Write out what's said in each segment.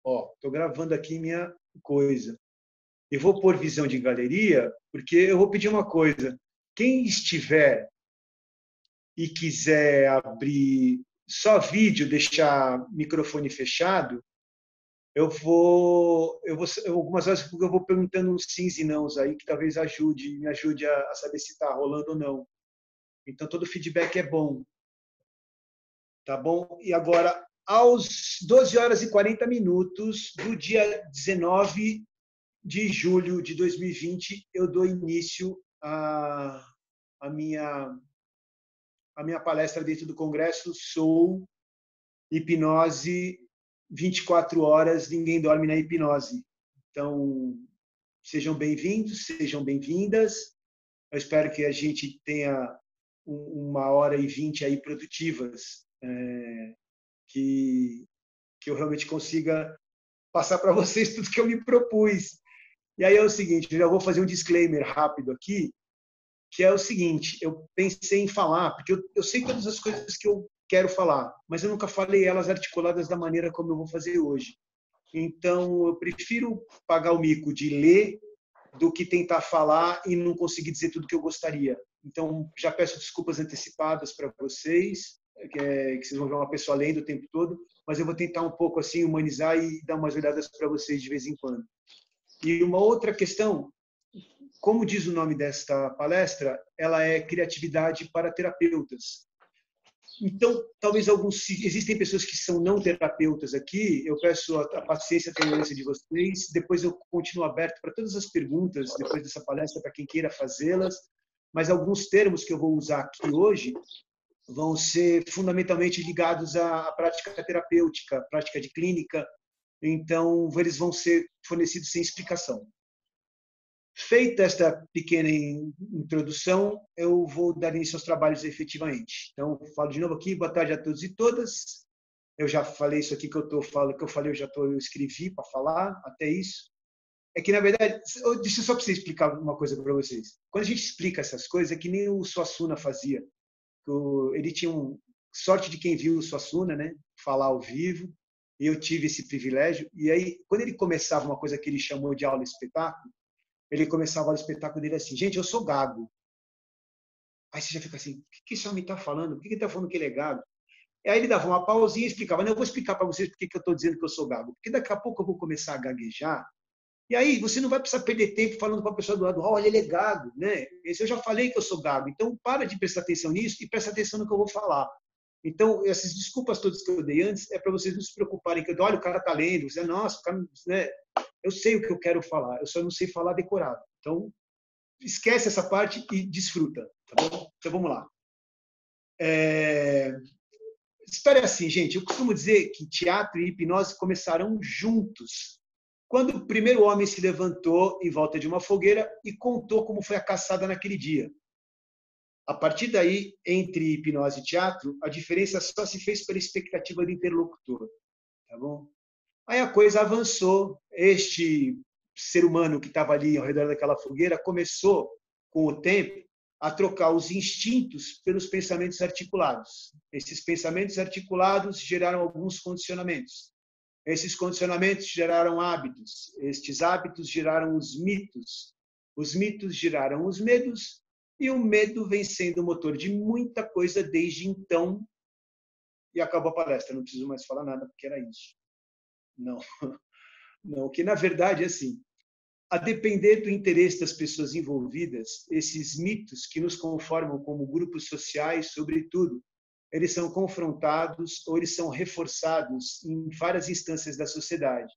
Ó, estou gravando aqui minha coisa. Eu vou pôr visão de galeria, porque eu vou pedir uma coisa. Quem estiver e quiser abrir só vídeo, deixar microfone fechado, algumas vezes eu vou perguntando uns sims e nãos aí, que talvez me ajude a saber se está rolando ou não. Então, todo feedback é bom. Tá bom? E agora, às 12 horas e 40 minutos do dia 19 de julho de 2020, eu dou início à minha palestra dentro do Congresso Sou Hipnose 24 horas, ninguém dorme na hipnose. Então, sejam bem-vindos, sejam bem-vindas. Eu espero que a gente tenha 1h20 aí produtivas, que eu realmente consiga passar para vocês tudo que eu me propus. E aí é o seguinte, eu já vou fazer um disclaimer rápido aqui, que é o seguinte, eu pensei em falar, porque eu sei todas as coisas que eu quero falar, mas eu nunca falei elas articuladas da maneira como eu vou fazer hoje. Então, eu prefiro pagar o mico de ler do que tentar falar e não conseguir dizer tudo que eu gostaria. Então, já peço desculpas antecipadas para vocês, que vocês vão ver uma pessoa lendo o tempo todo, mas eu vou tentar um pouco assim humanizar e dar umas olhadas para vocês de vez em quando. E uma outra questão, como diz o nome desta palestra, ela é Criatividade para Terapeutas. Então, talvez existem pessoas que são não terapeutas aqui, eu peço a paciência e a tolerância de vocês, depois eu continuo aberto para todas as perguntas, depois dessa palestra, para quem queira fazê-las, mas alguns termos que eu vou usar aqui hoje vão ser fundamentalmente ligados à prática terapêutica, prática de clínica, então eles vão ser fornecidos sem explicação. Feita esta pequena introdução, eu vou dar início aos trabalhos efetivamente. Então, falo de novo aqui, boa tarde a todos e todas. Eu já falei isso aqui que eu escrevi para falar, até isso. É que, na verdade, deixa eu só para você explicar uma coisa para vocês. Quando a gente explica essas coisas, é que nem o Suassuna fazia. Ele tinha sorte de quem viu o Suassuna, né? Falar ao vivo, e eu tive esse privilégio. E aí, quando ele começava uma coisa que ele chamou de aula-espetáculo, ele começava o espetáculo dele assim, gente, eu sou gago. Aí você já fica assim, o que esse homem está falando? Por que ele está falando que ele é gago? E aí ele dava uma pausinha e explicava, não, eu vou explicar para vocês por que eu estou dizendo que eu sou gago. Porque daqui a pouco eu vou começar a gaguejar, e aí você não vai precisar perder tempo falando para a pessoa do lado, olha, ele é gago, né? Esse eu já falei que eu sou gago, então para de prestar atenção nisso e presta atenção no que eu vou falar. Então, essas desculpas todas que eu dei antes é para vocês não se preocuparem, que olha, o cara está lendo, você, nossa, o cara, né? Eu sei o que eu quero falar, eu só não sei falar decorado. Então, esquece essa parte e desfruta, tá bom? Então, vamos lá. História é assim, gente, eu costumo dizer que teatro e hipnose começaram juntos, quando o primeiro homem se levantou em volta de uma fogueira e contou como foi a caçada naquele dia. A partir daí, entre hipnose e teatro, a diferença só se fez pela expectativa do interlocutor, tá bom? Aí a coisa avançou, este ser humano que estava ali ao redor daquela fogueira começou, com o tempo, a trocar os instintos pelos pensamentos articulados. Esses pensamentos articulados geraram alguns condicionamentos. Esses condicionamentos geraram hábitos. Estes hábitos geraram os mitos geraram os medos, e o medo vem sendo o motor de muita coisa desde então. E acabou a palestra, não preciso mais falar nada, porque era isso. Não, não, que na verdade é assim, a depender do interesse das pessoas envolvidas, esses mitos que nos conformam como grupos sociais, sobretudo, eles são confrontados ou eles são reforçados em várias instâncias da sociedade.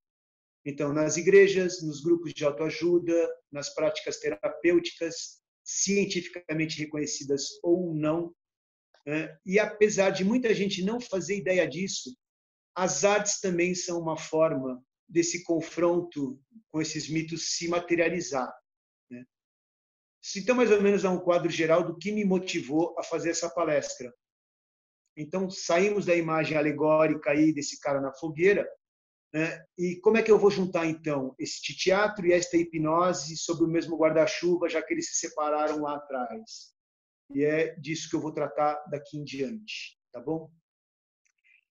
Então, nas igrejas, nos grupos de autoajuda, nas práticas terapêuticas, cientificamente reconhecidas ou não, né? E apesar de muita gente não fazer ideia disso, as artes também são uma forma desse confronto com esses mitos se materializar, né? Então, mais ou menos, é um quadro geral do que me motivou a fazer essa palestra. Então, saímos da imagem alegórica aí desse cara na fogueira, né? E como é que eu vou juntar, então, este teatro e esta hipnose sob o mesmo guarda-chuva, já que eles se separaram lá atrás? E é disso que eu vou tratar daqui em diante, tá bom?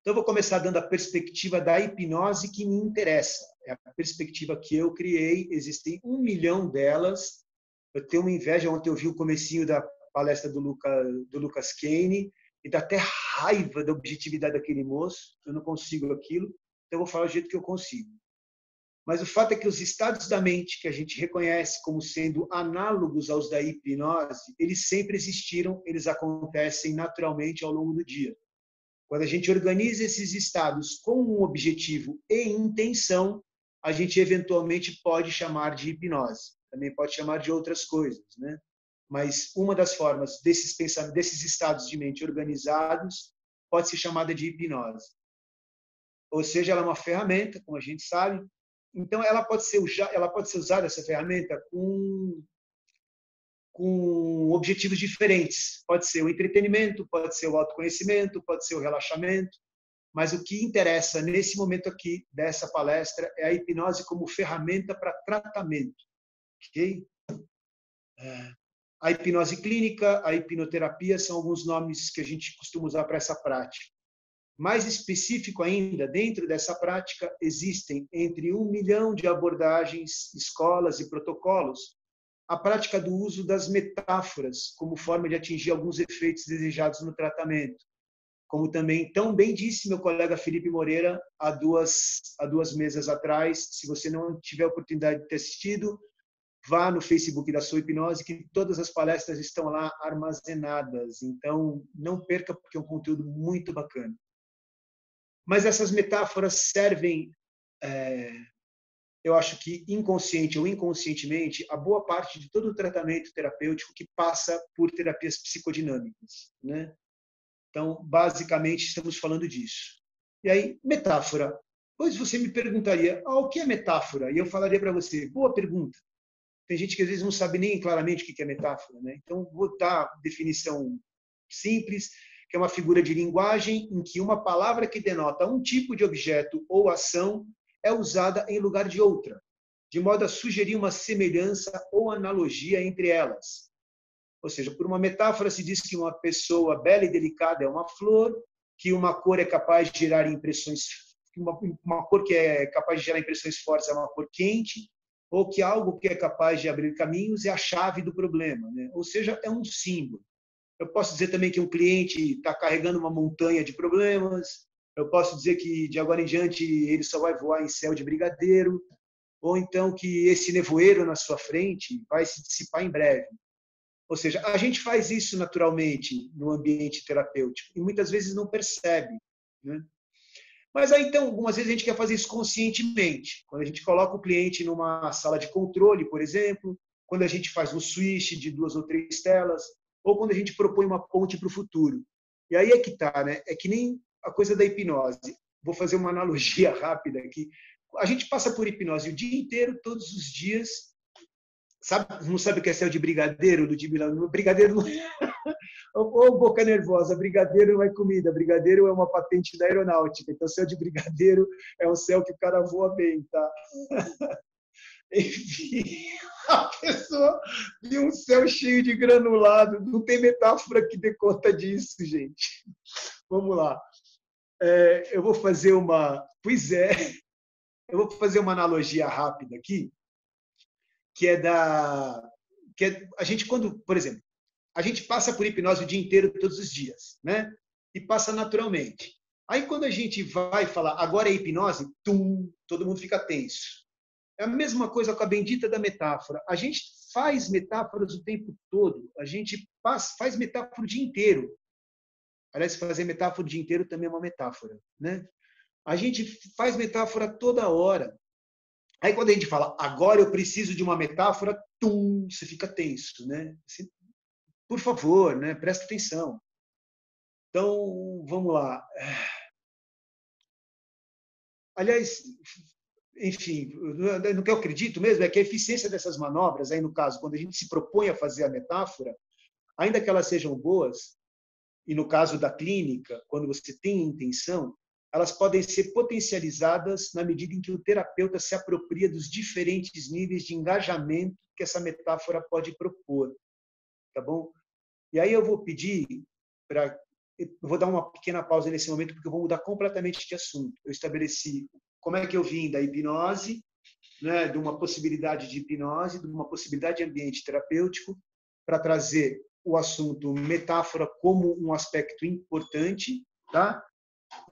Então, eu vou começar dando a perspectiva da hipnose que me interessa. É a perspectiva que eu criei, existem 1 milhão delas. Eu tenho uma inveja, ontem eu vi o comecinho da palestra do Lucas Kane, e dá até raiva da objetividade daquele moço, eu não consigo aquilo, então eu vou falar do jeito que eu consigo. Mas o fato é que os estados da mente que a gente reconhece como sendo análogos aos da hipnose, eles sempre existiram, eles acontecem naturalmente ao longo do dia. Quando a gente organiza esses estados com um objetivo e intenção, a gente eventualmente pode chamar de hipnose. Também pode chamar de outras coisas, né? Mas uma das formas desses pensamentos, desses estados de mente organizados, pode ser chamada de hipnose. Ou seja, ela é uma ferramenta, como a gente sabe. Então, ela pode ser usada, essa ferramenta, com objetivos diferentes. Pode ser o entretenimento, pode ser o autoconhecimento, pode ser o relaxamento. Mas o que interessa nesse momento aqui dessa palestra é a hipnose como ferramenta para tratamento. Ok? A hipnose clínica, a hipnoterapia são alguns nomes que a gente costuma usar para essa prática. Mais específico ainda, dentro dessa prática, existem entre 1 milhão de abordagens, escolas e protocolos, a prática do uso das metáforas como forma de atingir alguns efeitos desejados no tratamento. Como também tão bem disse meu colega Felipe Moreira há duas mesas atrás, se você não tiver a oportunidade de ter assistido, vá no Facebook da Sou Hipnose, que todas as palestras estão lá armazenadas. Então, não perca, porque é um conteúdo muito bacana. Mas essas metáforas servem, eu acho que inconsciente ou inconscientemente, a boa parte de todo o tratamento terapêutico que passa por terapias psicodinâmicas, né? Então, basicamente, estamos falando disso. E aí, metáfora. Pois você me perguntaria, o que é metáfora? E eu falaria para você, boa pergunta. Tem gente que às vezes não sabe nem claramente o que é metáfora, né? Então, vou dar definição simples, que é uma figura de linguagem em que uma palavra que denota um tipo de objeto ou ação é usada em lugar de outra, de modo a sugerir uma semelhança ou analogia entre elas. Ou seja, por uma metáfora se diz que uma pessoa bela e delicada é uma flor, que uma cor é capaz de gerar impressões, uma cor que é capaz de gerar impressões fortes é uma cor quente, ou que algo que é capaz de abrir caminhos é a chave do problema, né? Ou seja, é um símbolo. Eu posso dizer também que um cliente está carregando uma montanha de problemas, eu posso dizer que de agora em diante ele só vai voar em céu de brigadeiro, ou então que esse nevoeiro na sua frente vai se dissipar em breve. Ou seja, a gente faz isso naturalmente no ambiente terapêutico e muitas vezes não percebe, né? Mas aí, então, algumas vezes a gente quer fazer isso conscientemente. Quando a gente coloca o cliente numa sala de controle, por exemplo, quando a gente faz um switch de 2 ou 3 telas, ou quando a gente propõe uma ponte para o futuro. E aí é que está, né? É que nem a coisa da hipnose. Vou fazer uma analogia rápida aqui. A gente passa por hipnose o dia inteiro, todos os dias. Não sabe o que é céu de brigadeiro, Ludmila? Brigadeiro não é... Ô, boca nervosa, brigadeiro não é comida, brigadeiro é uma patente da aeronáutica. Então, céu de brigadeiro é um céu que o cara voa bem, tá? Enfim, a pessoa viu um céu cheio de granulado. Não tem metáfora que dê conta disso, gente. Vamos lá. Eu vou fazer uma... Pois é, eu vou fazer uma analogia rápida aqui, que é a gente quando, por exemplo, a gente passa por hipnose o dia inteiro, todos os dias, né? E passa naturalmente. Aí quando a gente vai falar, agora é hipnose, todo mundo fica tenso. É a mesma coisa com a bendita da metáfora. A gente faz metáforas o tempo todo. A gente faz metáfora o dia inteiro. Aliás, fazer metáfora o dia inteiro também é uma metáfora, né? A gente faz metáfora toda hora. Aí quando a gente fala, agora eu preciso de uma metáfora, você fica tenso, né? Por favor, né? Presta atenção. Então, vamos lá. Aliás, enfim, no que eu acredito mesmo é que a eficiência dessas manobras, aí no caso, quando a gente se propõe a fazer a metáfora, ainda que elas sejam boas, e no caso da clínica, quando você tem intenção, elas podem ser potencializadas na medida em que o terapeuta se apropria dos diferentes níveis de engajamento que essa metáfora pode propor, tá bom? E aí eu vou pedir para eu vou dar uma pequena pausa nesse momento, porque eu vou mudar completamente de assunto. Eu estabeleci como é que eu vim da hipnose, né, de uma possibilidade de hipnose, de uma possibilidade de ambiente terapêutico, para trazer o assunto metáfora como um aspecto importante, tá?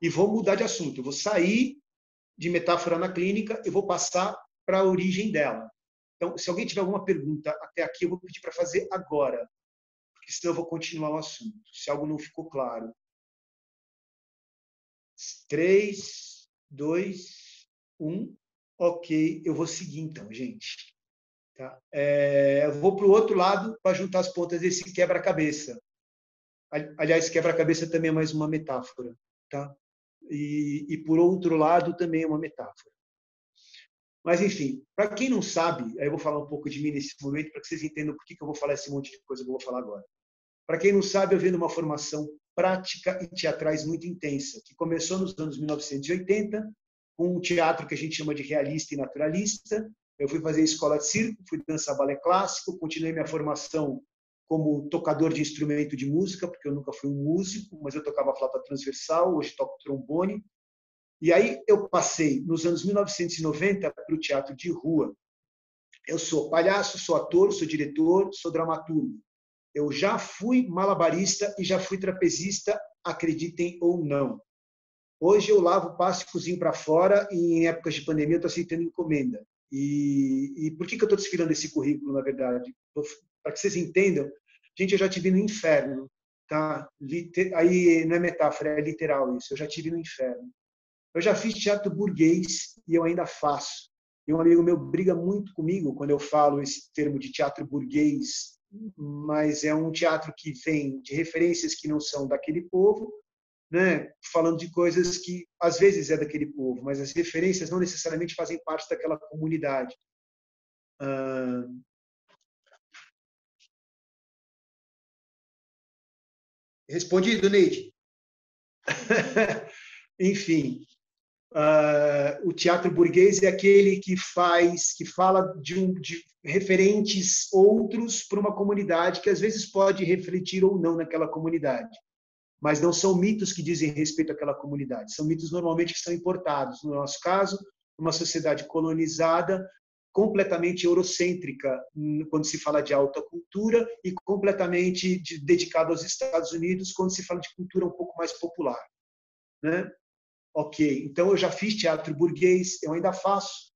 E vou mudar de assunto. Eu vou sair de metáfora na clínica e vou passar para a origem dela. Então, se alguém tiver alguma pergunta até aqui, eu vou pedir para fazer agora, porque senão eu vou continuar o assunto, se algo não ficou claro. 3, 2, 1. Ok, eu vou seguir então, gente. Tá? Eu vou para o outro lado para juntar as pontas desse quebra-cabeça. Aliás, quebra-cabeça também é mais uma metáfora. Tá? E por outro lado também é uma metáfora. Mas, enfim, para quem não sabe, aí eu vou falar um pouco de mim nesse momento para que vocês entendam por que eu vou falar esse monte de coisa que eu vou falar agora. Para quem não sabe, eu venho de uma formação prática e teatrais muito intensa, que começou nos anos 1980, com um teatro que a gente chama de realista e naturalista. Eu fui fazer escola de circo, fui dançar balé clássico, continuei minha formação como tocador de instrumento de música, porque eu nunca fui um músico, mas eu tocava flauta transversal, hoje toco trombone. E aí eu passei, nos anos 1990, para o teatro de rua. Eu sou palhaço, sou ator, sou diretor, sou dramaturgo. Eu já fui malabarista e já fui trapezista, acreditem ou não. Hoje eu lavo, passo e cozinho para fora e em épocas de pandemia eu estou aceitando encomenda. E por que eu estou desfilando esse currículo, na verdade? Para que vocês entendam, gente, eu já tive no inferno. Tá? Aí não é metáfora, é literal isso. Eu já tive no inferno. Eu já fiz teatro burguês e eu ainda faço. E um amigo meu briga muito comigo quando eu falo esse termo de teatro burguês, mas é um teatro que vem de referências que não são daquele povo, né? Falando de coisas que às vezes é daquele povo, mas as referências não necessariamente fazem parte daquela comunidade. Respondido, Neide? Enfim, o teatro burguês é aquele que fala de referentes outros para uma comunidade que às vezes pode refletir ou não naquela comunidade. Mas não são mitos que dizem respeito àquela comunidade, são mitos normalmente que são importados. No nosso caso, uma sociedade colonizada, completamente eurocêntrica quando se fala de alta cultura e completamente dedicada aos Estados Unidos quando se fala de cultura um pouco mais popular, né? Ok, então eu já fiz teatro burguês, eu ainda faço,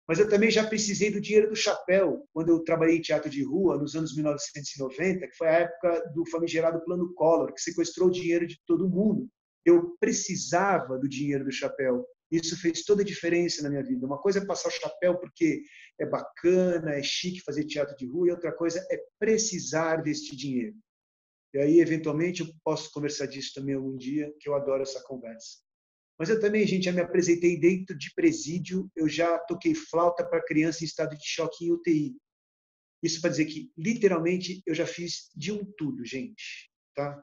mas eu também já precisei do dinheiro do chapéu, quando eu trabalhei em teatro de rua, nos anos 1990, que foi a época do famigerado Plano Collor, que sequestrou o dinheiro de todo mundo. Eu precisava do dinheiro do chapéu. Isso fez toda a diferença na minha vida. Uma coisa é passar o chapéu porque é bacana, é chique fazer teatro de rua, e outra coisa é precisar deste dinheiro. E aí, eventualmente, eu posso conversar disso também algum dia, que eu adoro essa conversa. Mas eu também, gente, já me apresentei dentro de presídio, eu já toquei flauta para criança em estado de choque em UTI. Isso para dizer que, literalmente, eu já fiz de um tudo, gente. Tá?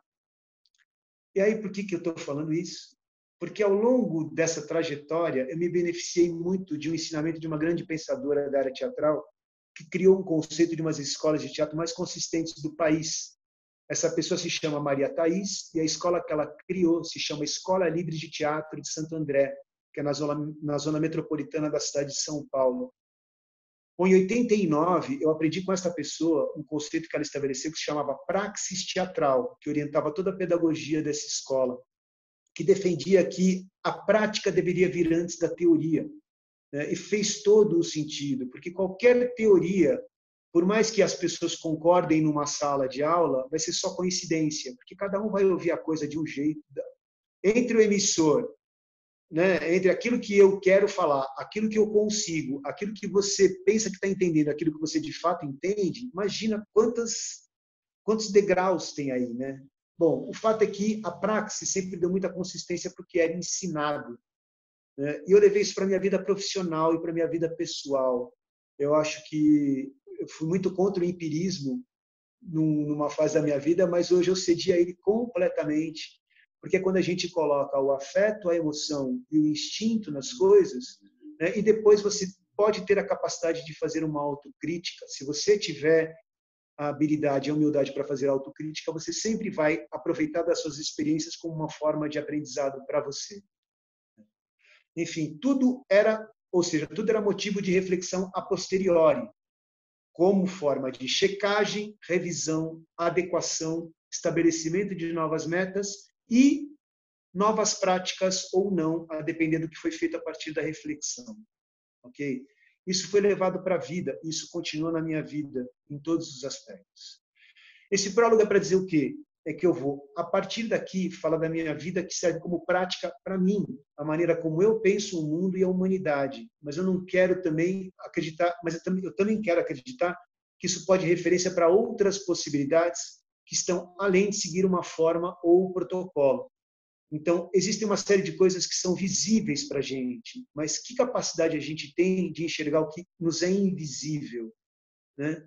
E aí, por que eu estou falando isso? Porque ao longo dessa trajetória, eu me beneficiei muito de um ensinamento de uma grande pensadora da área teatral, que criou um conceito de umas escolas de teatro mais consistentes do país. Essa pessoa se chama Maria Thaís e a escola que ela criou se chama Escola Livre de Teatro de Santo André, que é na zona metropolitana da cidade de São Paulo. Bom, em 89, eu aprendi com essa pessoa um conceito que ela estabeleceu que se chamava praxis teatral, que orientava toda a pedagogia dessa escola, que defendia que a prática deveria vir antes da teoria, né? E fez todo o sentido, porque qualquer teoria, por mais que as pessoas concordem numa sala de aula, vai ser só coincidência, porque cada um vai ouvir a coisa de um jeito. Entre o emissor, né, entre aquilo que eu quero falar, aquilo que eu consigo, aquilo que você pensa que está entendendo, aquilo que você de fato entende, imagina quantos degraus tem aí, né? Bom, o fato é que a praxis sempre deu muita consistência para o que era ensinado, né? E eu levei isso para a minha vida profissional e para a minha vida pessoal. Eu acho que eu fui muito contra o empirismo numa fase da minha vida, mas hoje eu cedi a ele completamente, porque é quando a gente coloca o afeto, a emoção e o instinto nas coisas, né, e depois você pode ter a capacidade de fazer uma autocrítica. Se você tiver a habilidade e a humildade para fazer autocrítica, você sempre vai aproveitar das suas experiências como uma forma de aprendizado para você. Enfim, tudo era motivo de reflexão a posteriori, como forma de checagem, revisão, adequação, estabelecimento de novas metas e novas práticas ou não, a depender do que foi feito a partir da reflexão. Ok? Isso foi levado para a vida, isso continua na minha vida, em todos os aspectos. Esse prólogo é para dizer o quê? É que eu vou, a partir daqui, falar da minha vida que serve como prática para mim, a maneira como eu penso o mundo e a humanidade. Mas eu não quero também acreditar, mas eu também quero acreditar que isso pode referência para outras possibilidades que estão além de seguir uma forma ou protocolo. Então, existe uma série de coisas que são visíveis para a gente, mas que capacidade a gente tem de enxergar o que nos é invisível, né?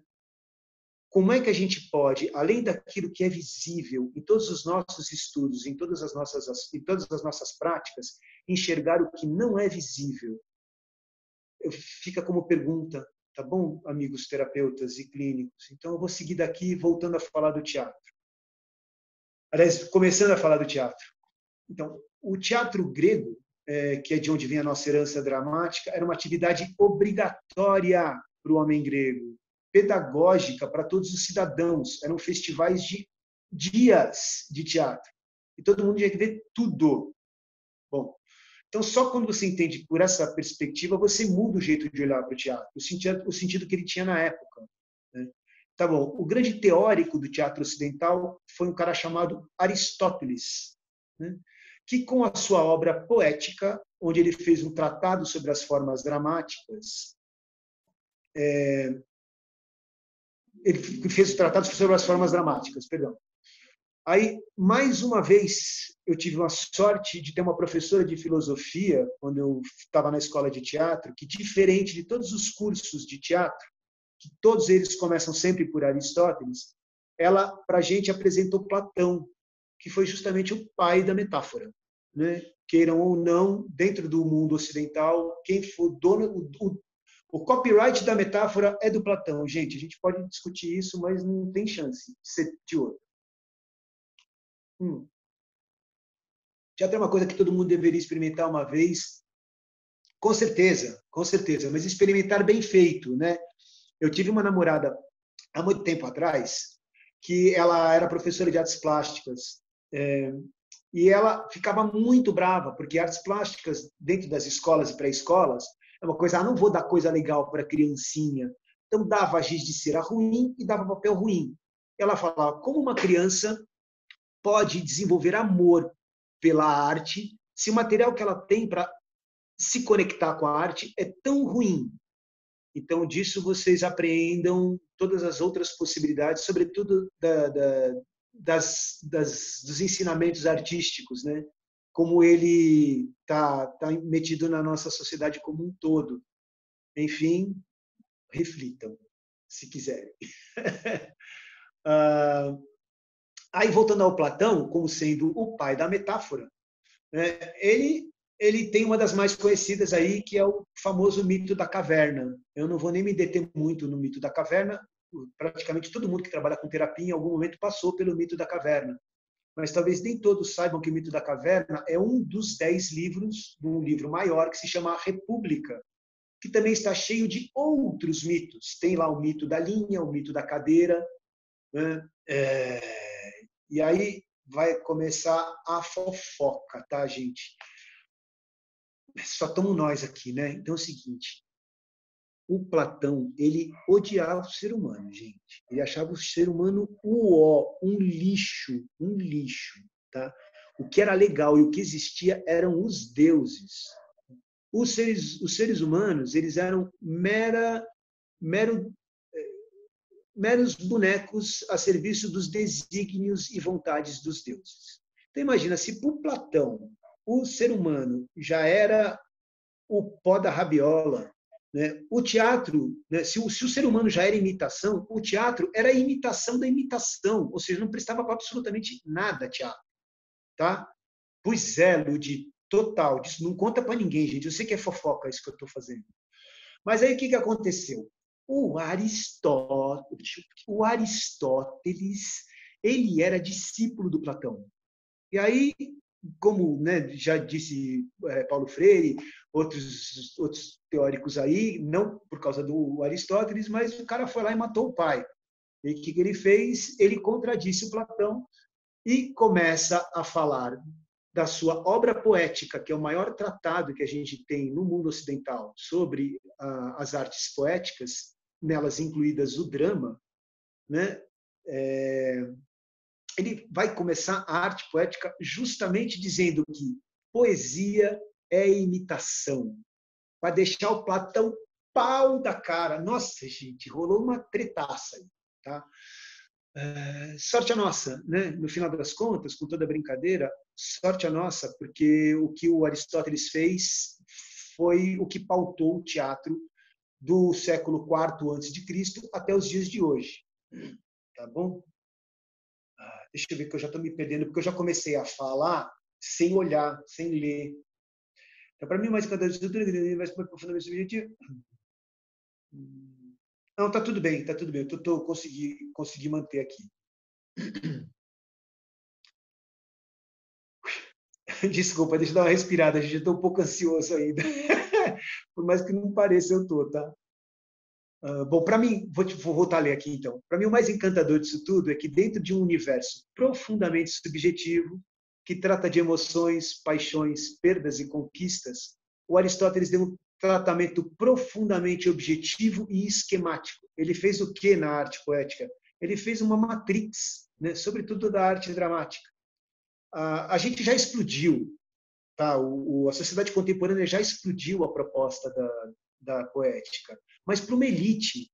Como é que a gente pode, além daquilo que é visível em todos os nossos estudos, em todas as nossas práticas, enxergar o que não é visível? Fica como pergunta, tá bom, amigos terapeutas e clínicos? Então, eu vou seguir daqui, voltando a falar do teatro. Aliás, começando a falar do teatro. Então, o teatro grego, que é de onde vem a nossa herança dramática, era uma atividade obrigatória para o homem grego, pedagógica para todos os cidadãos. Eram festivais de dias de teatro. E todo mundo tinha que ver tudo. Bom, então só quando você entende por essa perspectiva, você muda o jeito de olhar para o teatro, o sentido que ele tinha na época. Né? Tá bom, o grande teórico do teatro ocidental foi um cara chamado Aristóteles, né? Que com a sua obra poética, onde ele fez um tratado sobre as formas dramáticas, ele fez o tratado sobre as formas dramáticas, perdão. Aí, mais uma vez, eu tive uma sorte de ter uma professora de filosofia, quando eu estava na escola de teatro, que, diferente de todos os cursos de teatro, que todos eles começam sempre por Aristóteles, ela, para a gente, apresentou Platão, que foi justamente o pai da metáfora. Né? Queiram ou não, dentro do mundo ocidental, quem for dono, o copyright da metáfora é do Platão. Gente, a gente pode discutir isso, mas não tem chance de ser de outro. Teatro é uma coisa que todo mundo deveria experimentar uma vez, com certeza, mas experimentar bem feito, né? Eu tive uma namorada há muito tempo atrás que ela era professora de artes plásticas e ela ficava muito brava porque artes plásticas dentro das escolas e pré-escolas é uma coisa, não vou dar coisa legal para criancinha, então dava giz de cera ruim e dava papel ruim. Ela falava como uma criança pode desenvolver amor pela arte se o material que ela tem para se conectar com a arte é tão ruim. Então, disso vocês apreendam todas as outras possibilidades, sobretudo dos ensinamentos artísticos, né? Como ele tá metido na nossa sociedade como um todo. Enfim, reflitam, se quiserem. Aí, voltando ao Platão, como sendo o pai da metáfora, ele tem uma das mais conhecidas aí, que é o famoso mito da caverna. Eu não vou nem me deter muito no mito da caverna, praticamente todo mundo que trabalha com terapia em algum momento passou pelo mito da caverna. Mas talvez nem todos saibam que o mito da caverna é um dos 10 livros de um livro maior que se chama A República, que também está cheio de outros mitos. Tem lá o mito da linha, o mito da cadeira, né? E aí vai começar a fofoca, tá, gente? Só estamos nós aqui, né? Então é o seguinte, o Platão, ele odiava o ser humano, gente. Ele achava o ser humano um lixo, tá? O que era legal e o que existia eram os deuses. Os seres humanos, eles eram meros bonecos a serviço dos desígnios e vontades dos deuses. Então imagina, se por Platão o ser humano já era o pó da rabiola, né? O teatro, né? se o ser humano já era imitação, o teatro era a imitação da imitação, ou seja, não prestava para absolutamente nada teatro. Tá? Pois é, Ludi, total, disso não conta para ninguém, gente. Eu sei que é fofoca isso que eu estou fazendo. Mas aí o que aconteceu? o Aristóteles, ele era discípulo do Platão. E aí, como, né, já disse Paulo Freire, outros teóricos aí, não por causa do Aristóteles, mas o cara foi lá e matou o pai. E o que ele fez? Ele contradisse o Platão e começa a falar da sua obra poética, que é o maior tratado que a gente tem no mundo ocidental sobre as artes poéticas, nelas incluídas o drama, né? Ele vai começar a arte poética justamente dizendo que poesia é imitação, para deixar o Platão pau da cara. Nossa, gente, rolou uma tretaça aí, tá? Sorte a nossa, né? No final das contas, com toda a brincadeira, sorte a nossa, porque o que o Aristóteles fez foi o que pautou o teatro do século IV a.C. até os dias de hoje. Tá bom? Deixa eu ver que eu já estou me perdendo, porque eu já comecei a falar sem olhar, sem ler. Então, para mim, mais encantador de tudo, vai ser profundamente subjetivo. Não, tá tudo bem, tá tudo bem. Eu consegui manter aqui. Desculpa, deixa eu dar uma respirada, gente. Eu estou um pouco ansioso ainda. Por mais que não pareça, eu estou, tá? Bom, para mim, vou voltar a ler aqui então. Para mim, o mais encantador disso tudo é que, dentro de um universo profundamente subjetivo, que trata de emoções, paixões, perdas e conquistas, o Aristóteles deu um tratamento profundamente objetivo e esquemático. Ele fez o que na arte poética? Ele fez uma matrix, né? Sobretudo da arte dramática. A gente já explodiu, tá? A sociedade contemporânea já explodiu a proposta da poética, mas para uma elite.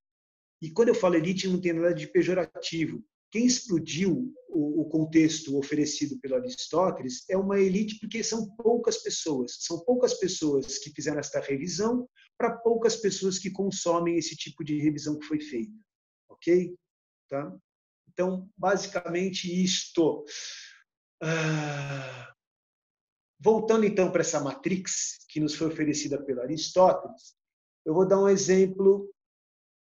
E quando eu falo elite, não tem nada de pejorativo. Quem explodiu o contexto oferecido pelo Aristóteles é uma elite, porque são poucas pessoas. São poucas pessoas que fizeram esta revisão para poucas pessoas que consomem esse tipo de revisão que foi feita. Ok? Tá? Então, basicamente, isto. Voltando, então, para essa matrix que nos foi oferecida pelo Aristóteles, eu vou dar um exemplo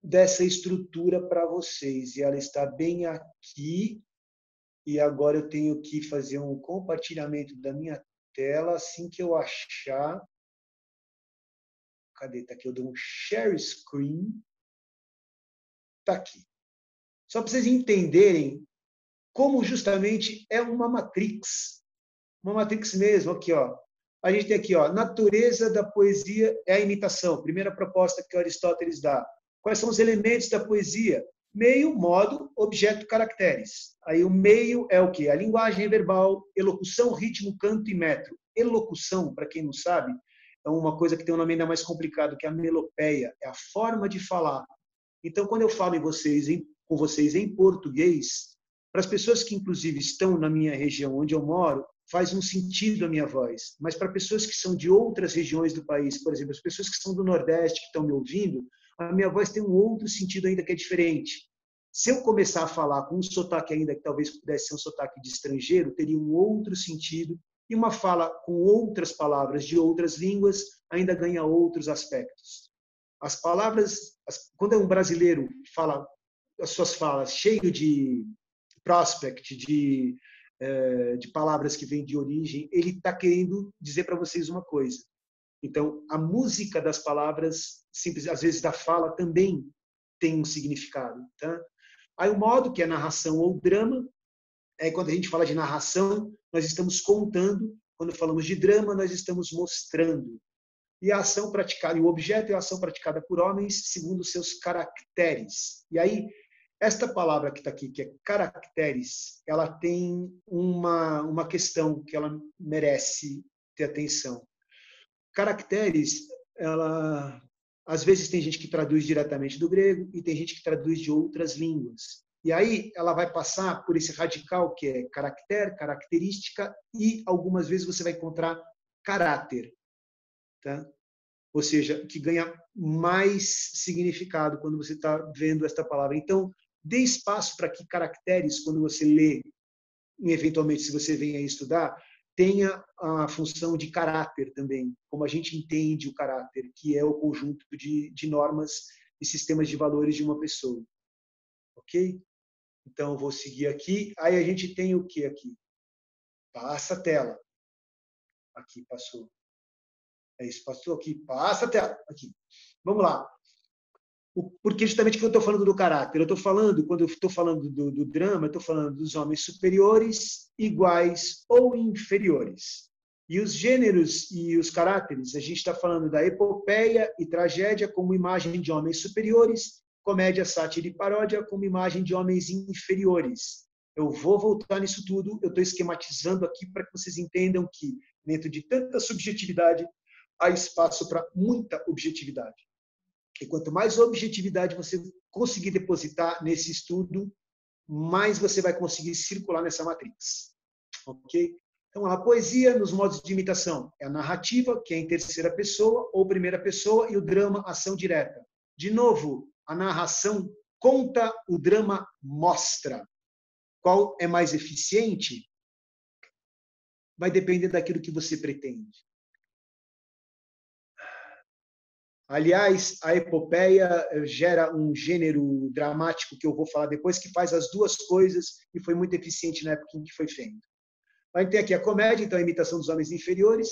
dessa estrutura para vocês. E ela está bem aqui. E agora eu tenho que fazer um compartilhamento da minha tela assim que eu achar. Cadê? Está aqui. Eu dou um share screen. Está aqui. Só para vocês entenderem como justamente é uma matrix. Uma matrix mesmo. Aqui, ó. A gente tem aqui, ó, natureza da poesia é a imitação. Primeira proposta que Aristóteles dá. Quais são os elementos da poesia? Meio, modo, objeto, caracteres. Aí o meio é o quê? A linguagem verbal, elocução, ritmo, canto e metro. Elocução, para quem não sabe, é uma coisa que tem um nome ainda mais complicado, que é a melopeia, é a forma de falar. Então, quando eu falo com vocês em português, para as pessoas que, inclusive, estão na minha região onde eu moro, faz um sentido a minha voz. Mas para pessoas que são de outras regiões do país, por exemplo, as pessoas que são do Nordeste, que estão me ouvindo, a minha voz tem um outro sentido ainda que é diferente. Se eu começar a falar com um sotaque ainda que talvez pudesse ser um sotaque de estrangeiro, teria um outro sentido, e uma fala com outras palavras de outras línguas ainda ganha outros aspectos. As palavras, quando um brasileiro fala as suas falas cheio de prospect, de palavras que vêm de origem, ele está querendo dizer para vocês uma coisa. Então, a música das palavras, simples, às vezes da fala, também tem um significado. Tá? Aí o modo, que é narração ou drama, quando a gente fala de narração, nós estamos contando. Quando falamos de drama, nós estamos mostrando. E a ação praticada, e o objeto é a ação praticada por homens segundo seus caracteres. E aí, esta palavra que está aqui, que é caracteres, ela tem uma questão que ela merece ter atenção. Caracteres, ela às vezes tem gente que traduz diretamente do grego e tem gente que traduz de outras línguas. E aí ela vai passar por esse radical que é caractere, característica e algumas vezes você vai encontrar caráter, tá? Ou seja, que ganha mais significado quando você está vendo esta palavra. Então, dê espaço para que caracteres, quando você lê, eventualmente, se você vem a estudar, tenha a função de caráter também, como a gente entende o caráter, que é o conjunto de normas e sistemas de valores de uma pessoa. Ok? Então, eu vou seguir aqui. Aí a gente tem o que aqui? Passa a tela. Aqui, passou. É isso, passou aqui. Passa a tela. Aqui. Vamos lá. Porque justamente que eu estou falando do caráter. Eu estou falando, quando eu estou falando do drama, eu estou falando dos homens superiores, iguais ou inferiores. E os gêneros e os caráteres, a gente está falando da epopeia e tragédia como imagem de homens superiores, comédia, sátira e paródia como imagem de homens inferiores. Eu vou voltar nisso tudo, eu estou esquematizando aqui para que vocês entendam que, dentro de tanta subjetividade, há espaço para muita objetividade. E quanto mais objetividade você conseguir depositar nesse estudo, mais você vai conseguir circular nessa matrix. Ok? Então, a poesia, nos modos de imitação, é a narrativa, que é em terceira pessoa ou primeira pessoa, e o drama, ação direta. De novo, a narração conta, o drama mostra. Qual é mais eficiente? Vai depender daquilo que você pretende. Aliás, a epopeia gera um gênero dramático que eu vou falar depois, que faz as duas coisas e foi muito eficiente na época em que foi feito. Vai ter aqui a comédia, então a imitação dos homens inferiores,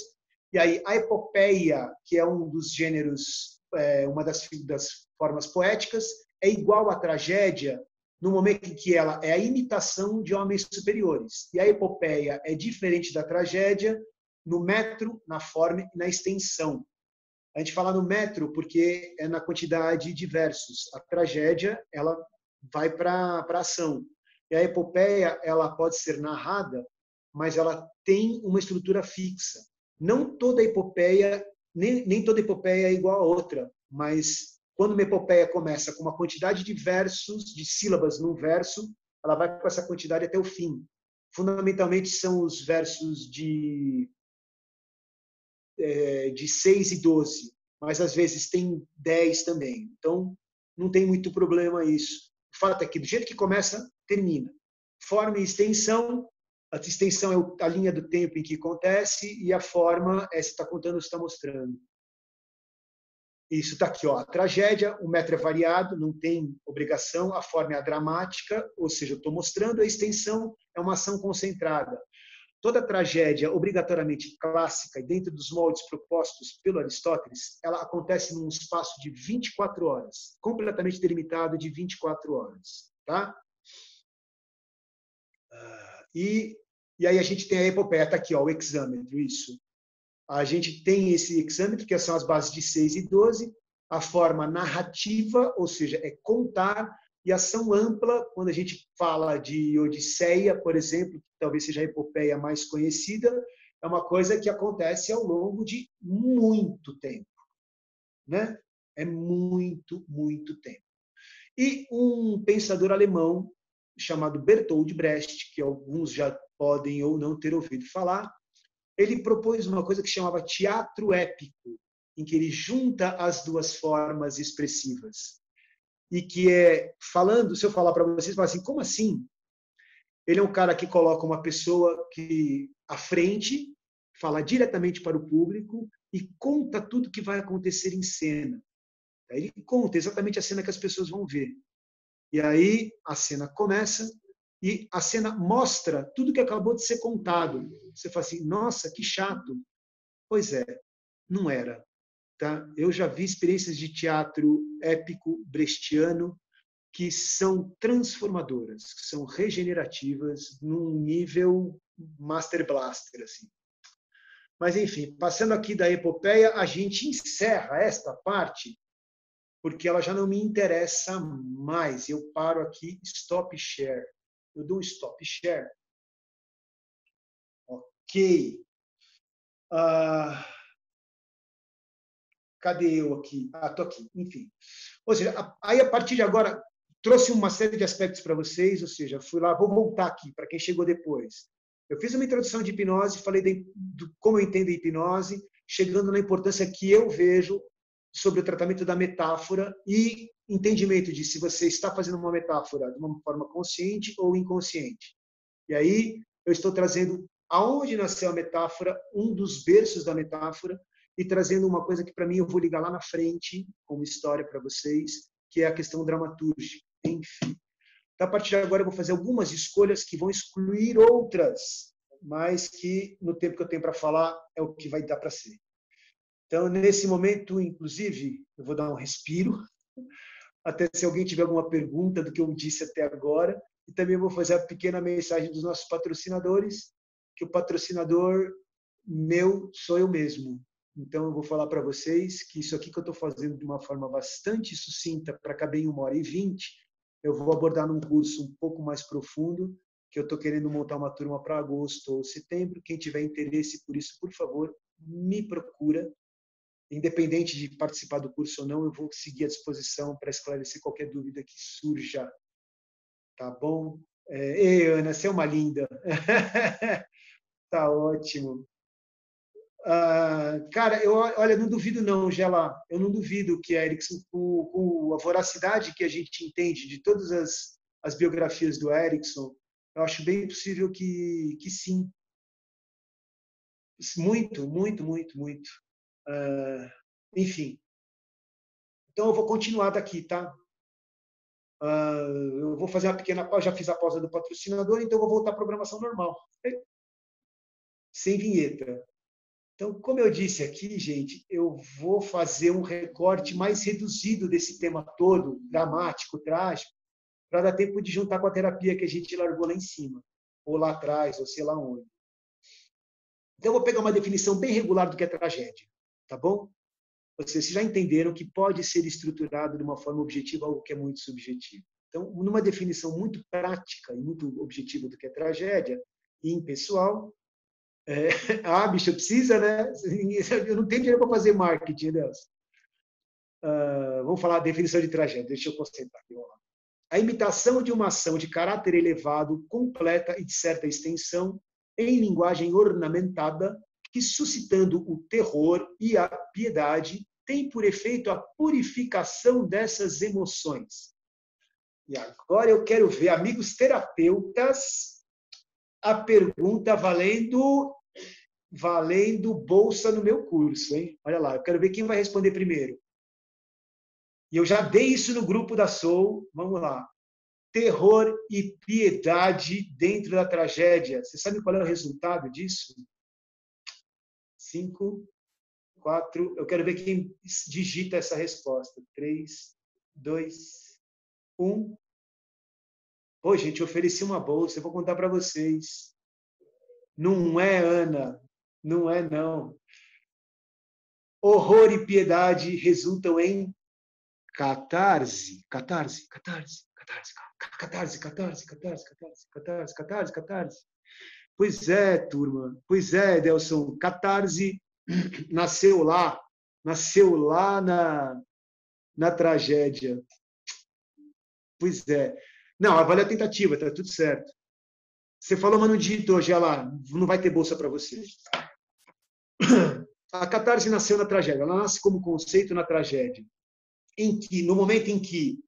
e aí a epopeia, que é um dos gêneros, uma das formas poéticas, é igual à tragédia no momento em que ela é a imitação de homens superiores. E a epopeia é diferente da tragédia no metro, na forma e na extensão. A gente fala no metro porque é na quantidade de versos. A tragédia, ela vai para a ação. E a epopeia, ela pode ser narrada, mas ela tem uma estrutura fixa. Não toda epopeia, nem toda epopeia é igual a outra, mas quando uma epopeia começa com uma quantidade de versos, de sílabas num verso, ela vai com essa quantidade até o fim. Fundamentalmente são os versos de 6 e 12, mas às vezes tem 10 também. Então, não tem muito problema isso. O fato é que, do jeito que começa, termina. Forma e extensão. A extensão é a linha do tempo em que acontece e a forma é se está contando ou se está mostrando. Isso está aqui, ó. A tragédia, o metro é variado, não tem obrigação, a forma é a dramática, ou seja, eu estou mostrando, a extensão é uma ação concentrada. Toda tragédia obrigatoriamente clássica e dentro dos moldes propostos pelo Aristóteles, ela acontece num espaço de 24 horas, completamente delimitado de 24 horas. Tá? E aí a gente tem a epopeia, está aqui, ó, o hexâmetro, isso. A gente tem esse hexâmetro, que são as bases de 6 e 12, a forma narrativa, ou seja, é contar, e ação ampla, quando a gente fala de Odisseia, por exemplo, que talvez seja a epopeia mais conhecida, é uma coisa que acontece ao longo de muito tempo. Né? É muito, muito tempo. E um pensador alemão chamado Bertold Brecht, que alguns já podem ou não ter ouvido falar, ele propôs uma coisa que chamava teatro épico, em que ele junta as duas formas expressivas. E que é, falando, se eu falar para vocês, fala assim, como assim? Ele é um cara que coloca uma pessoa que à frente, fala diretamente para o público e conta tudo que vai acontecer em cena. Ele conta exatamente a cena que as pessoas vão ver. E aí a cena começa e a cena mostra tudo que acabou de ser contado. Você fala assim, nossa, que chato. Pois é, não era. Tá? Eu já vi experiências de teatro épico brechtiano que são transformadoras, que são regenerativas num nível Master Blaster. Assim. Mas, enfim, passando aqui da epopeia, a gente encerra esta parte porque ela já não me interessa mais. Eu paro aqui, stop share. Eu dou um stop share. Ok. Cadê eu aqui? Estou aqui. Enfim. Ou seja, aí a partir de agora, trouxe uma série de aspectos para vocês, ou seja, fui lá, vou voltar aqui, para quem chegou depois. Eu fiz uma introdução de hipnose, falei de como eu entendo a hipnose, chegando na importância que eu vejo sobre o tratamento da metáfora e entendimento de se você está fazendo uma metáfora de uma forma consciente ou inconsciente. E aí eu estou trazendo aonde nasceu a metáfora, um dos berços da metáfora, e trazendo uma coisa que para mim eu vou ligar lá na frente, como história para vocês, que é a questão dramatúrgica. Enfim. Então, a partir de agora, eu vou fazer algumas escolhas que vão excluir outras, mas que, no tempo que eu tenho para falar, é o que vai dar para ser. Então, nesse momento, inclusive, eu vou dar um respiro, até se alguém tiver alguma pergunta do que eu disse até agora, e também vou fazer a pequena mensagem dos nossos patrocinadores, que o patrocinador meu sou eu mesmo. Então, eu vou falar para vocês que isso aqui que eu estou fazendo de uma forma bastante sucinta, para caber em 1h20, eu vou abordar num curso um pouco mais profundo, que eu estou querendo montar uma turma para agosto ou setembro. Quem tiver interesse por isso, por favor, me procura. Independente de participar do curso ou não, eu vou seguir à disposição para esclarecer qualquer dúvida que surja. Tá bom? Ei, Ana, você é uma linda. Tá ótimo. Cara, olha, não duvido não, Gela. Eu não duvido que a Erickson, com a voracidade que a gente entende de todas as biografias do Erickson, eu acho bem possível que sim. Muito, muito, muito, muito. Enfim. Então, eu vou continuar daqui, tá? Eu vou fazer uma pequena pausa, já fiz a pausa do patrocinador, então eu vou voltar à programação normal, sem vinheta. Então, como eu disse aqui, gente, eu vou fazer um recorte mais reduzido desse tema todo, dramático, trágico, para dar tempo de juntar com a terapia que a gente largou lá em cima, ou lá atrás, ou sei lá onde. Então, eu vou pegar uma definição bem regular do que é tragédia, tá bom? Vocês já entenderam que pode ser estruturado de uma forma objetiva algo que é muito subjetivo. Então, numa definição muito prática e muito objetiva do que é tragédia, e impessoal, bicho, precisa, né? Eu não tenho dinheiro para fazer marketing, Deus. Vamos falar a definição de tragédia, deixa eu concentrar aqui. A imitação de uma ação de caráter elevado, completa e de certa extensão, em linguagem ornamentada, que, suscitando o terror e a piedade, tem por efeito a purificação dessas emoções. E agora eu quero ver, amigos terapeutas, a pergunta valendo bolsa no meu curso, hein? Olha lá, eu quero ver quem vai responder primeiro. E eu já dei isso no grupo da Soul. Vamos lá. Terror e piedade dentro da tragédia. Você sabe qual é o resultado disso? 5, 4. Eu quero ver quem digita essa resposta. 3, 2, 1. Pô, gente, eu ofereci uma bolsa. Eu vou contar para vocês. Não é, Ana. Não é, não. Horror e piedade resultam em catarse. Catarse, catarse, catarse, catarse, catarse, catarse, catarse, catarse, catarse, catarse. Pois é, turma. Pois é, Delson. Catarse nasceu lá na tragédia. Pois é. Não, vale a tentativa, tá tudo certo. Você falou, mas não digitou, já lá, não vai ter bolsa para você. A catarse nasceu na tragédia. Ela nasce como conceito na tragédia, no momento em que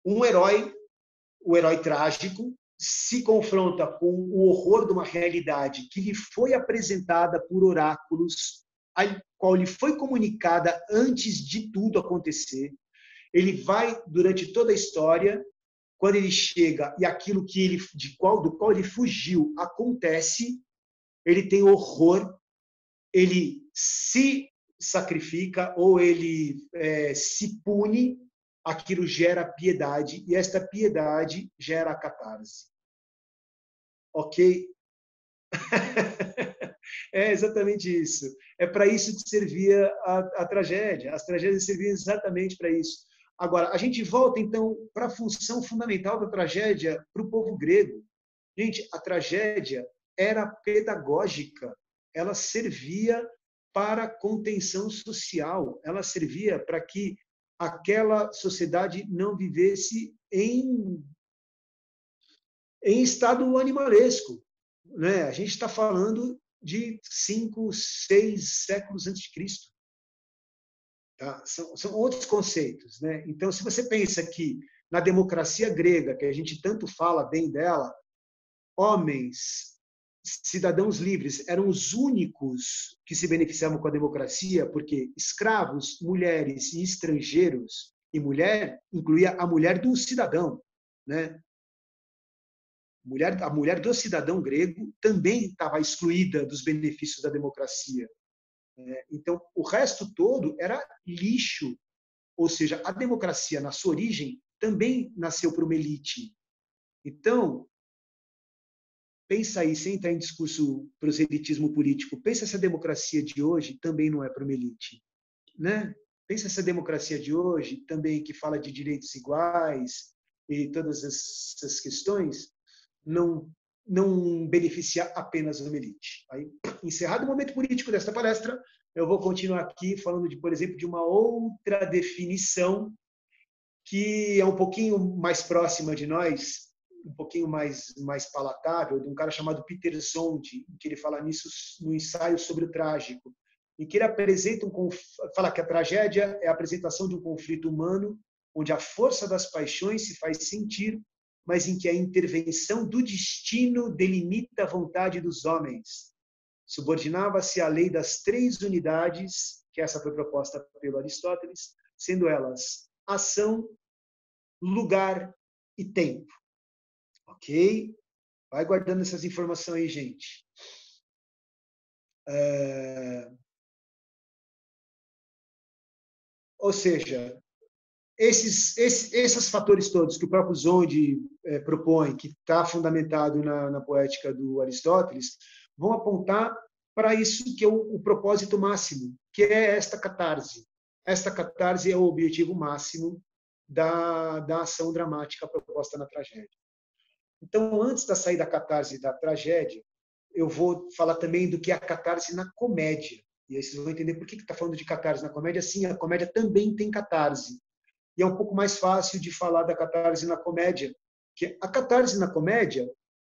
um herói, o herói trágico, se confronta com o horror de uma realidade que lhe foi apresentada por oráculos, a qual lhe foi comunicada antes de tudo acontecer. Ele vai, durante toda a história, quando ele chega e aquilo que do qual ele fugiu acontece, ele tem horror, ele se sacrifica ou ele se pune, aquilo gera piedade e esta piedade gera a catarse. Ok? É exatamente isso. É para isso que servia a tragédia. As tragédias serviam exatamente para isso. Agora, a gente volta, então, para a função fundamental da tragédia para o povo grego. Gente, a tragédia era pedagógica. Ela servia para contenção social. Ela servia para que aquela sociedade não vivesse em estado animalesco. Né? A gente está falando de 5, 6 séculos antes de Cristo. Tá? São outros conceitos. Né? Então, se você pensa que na democracia grega, que a gente tanto fala bem dela, homens, cidadãos livres, eram os únicos que se beneficiavam com a democracia, porque escravos, mulheres e estrangeiros E mulher incluía a mulher do cidadão, né? A mulher do cidadão grego também estava excluída dos benefícios da democracia. Então, o resto todo era lixo. Ou seja, a democracia, na sua origem, também nasceu para uma elite. Então, pensa aí, sem entrar em discurso proselitismo político, pensa se a democracia de hoje também não é para uma elite, né? Pensa se a democracia de hoje também, que fala de direitos iguais e todas essas questões, não beneficia apenas uma elite. Aí, encerrado o momento político desta palestra, eu vou continuar aqui falando, por exemplo, de uma outra definição que é um pouquinho mais próxima de nós, um pouquinho mais palatável, de um cara chamado Peter Zonde, que ele fala nisso no ensaio sobre o trágico, em que ele apresenta fala que a tragédia é a apresentação de um conflito humano onde a força das paixões se faz sentir, mas em que a intervenção do destino delimita a vontade dos homens. Subordinava-se à lei das 3 unidades, que essa foi proposta pelo Aristóteles, sendo elas ação, lugar e tempo. Ok? Vai guardando essas informações aí, gente. Ou seja, esses fatores todos que o próprio Zonde propõe, que está fundamentado na poética do Aristóteles, vão apontar para isso que é o propósito máximo, que é esta catarse. Esta catarse é o objetivo máximo da ação dramática proposta na tragédia. Então, antes da sair da catarse da tragédia, eu vou falar também do que é a catarse na comédia. E aí vocês vão entender por que está falando de catarse na comédia. Sim, a comédia também tem catarse. E é um pouco mais fácil de falar da catarse na comédia, que a catarse na comédia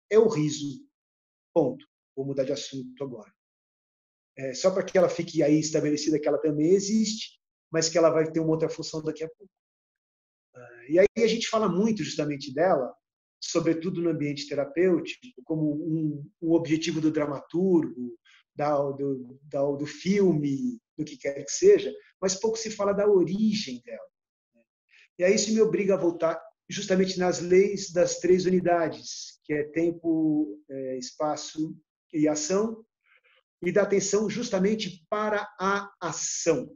é o riso. Ponto. Vou mudar de assunto agora. Só para que ela fique aí estabelecida que ela também existe, mas que ela vai ter uma outra função daqui a pouco. E aí a gente fala muito justamente dela, sobretudo no ambiente terapêutico, como um objetivo do dramaturgo, do filme, do que quer que seja, mas pouco se fala da origem dela. E aí isso me obriga a voltar justamente nas leis das 3 unidades, que é tempo, espaço e ação, e da atenção justamente para a ação.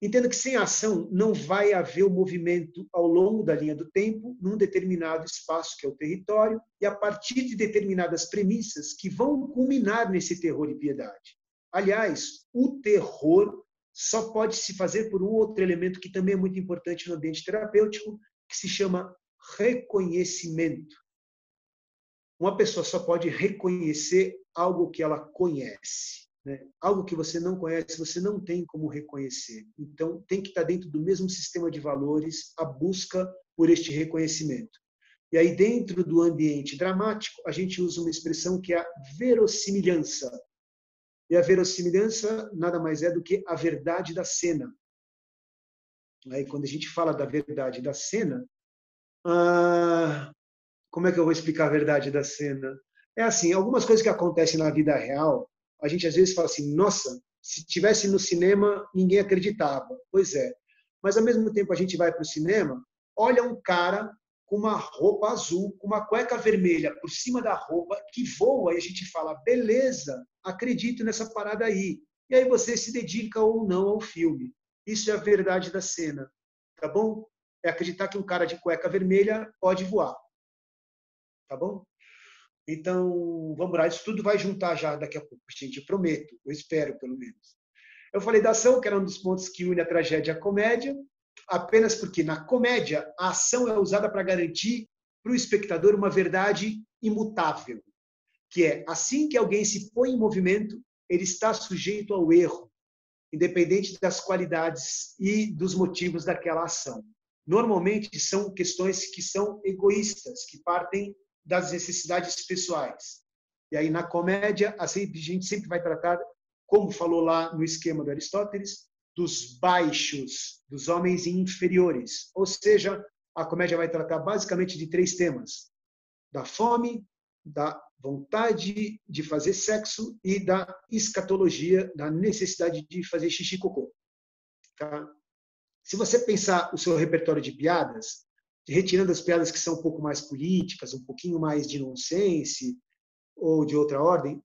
Entenda que sem ação não vai haver o movimento ao longo da linha do tempo, num determinado espaço, que é o território, e a partir de determinadas premissas que vão culminar nesse terror e piedade. Aliás, o terror só pode se fazer por um outro elemento que também é muito importante no ambiente terapêutico, que se chama reconhecimento. Uma pessoa só pode reconhecer algo que ela conhece. Algo que você não conhece, você não tem como reconhecer. Então, tem que estar dentro do mesmo sistema de valores a busca por este reconhecimento. E aí, dentro do ambiente dramático, a gente usa uma expressão que é a verossimilhança. E a verossimilhança nada mais é do que a verdade da cena. Aí, quando a gente fala da verdade da cena, como é que eu vou explicar a verdade da cena? É assim, algumas coisas que acontecem na vida real, a gente às vezes fala assim, nossa, se tivesse no cinema, ninguém acreditava. Pois é. Mas ao mesmo tempo a gente vai para o cinema, olha um cara com uma roupa azul, com uma cueca vermelha por cima da roupa, que voa, e a gente fala, beleza, acredito nessa parada aí. E aí você se dedica ou não ao filme. Isso é a verdade da cena, tá bom? É acreditar que um cara de cueca vermelha pode voar. Tá bom? Então, vamos lá, isso tudo vai juntar já daqui a pouco, gente, eu prometo, eu espero pelo menos. Eu falei da ação, que era um dos pontos que une a tragédia e a comédia, apenas porque na comédia a ação é usada para garantir para o espectador uma verdade imutável, que é assim que alguém se põe em movimento, ele está sujeito ao erro, independente das qualidades e dos motivos daquela ação. Normalmente são questões que são egoístas, que partem das necessidades pessoais. E aí, na comédia, a gente sempre vai tratar, como falou lá no esquema do Aristóteles, dos baixos, dos homens inferiores. Ou seja, a comédia vai tratar basicamente de 3 temas: da fome, da vontade de fazer sexo e da escatologia, da necessidade de fazer xixi e cocô. Tá? Se você pensar o seu repertório de piadas, retirando as piadas que são um pouco mais políticas, um pouquinho mais de nonsense ou de outra ordem,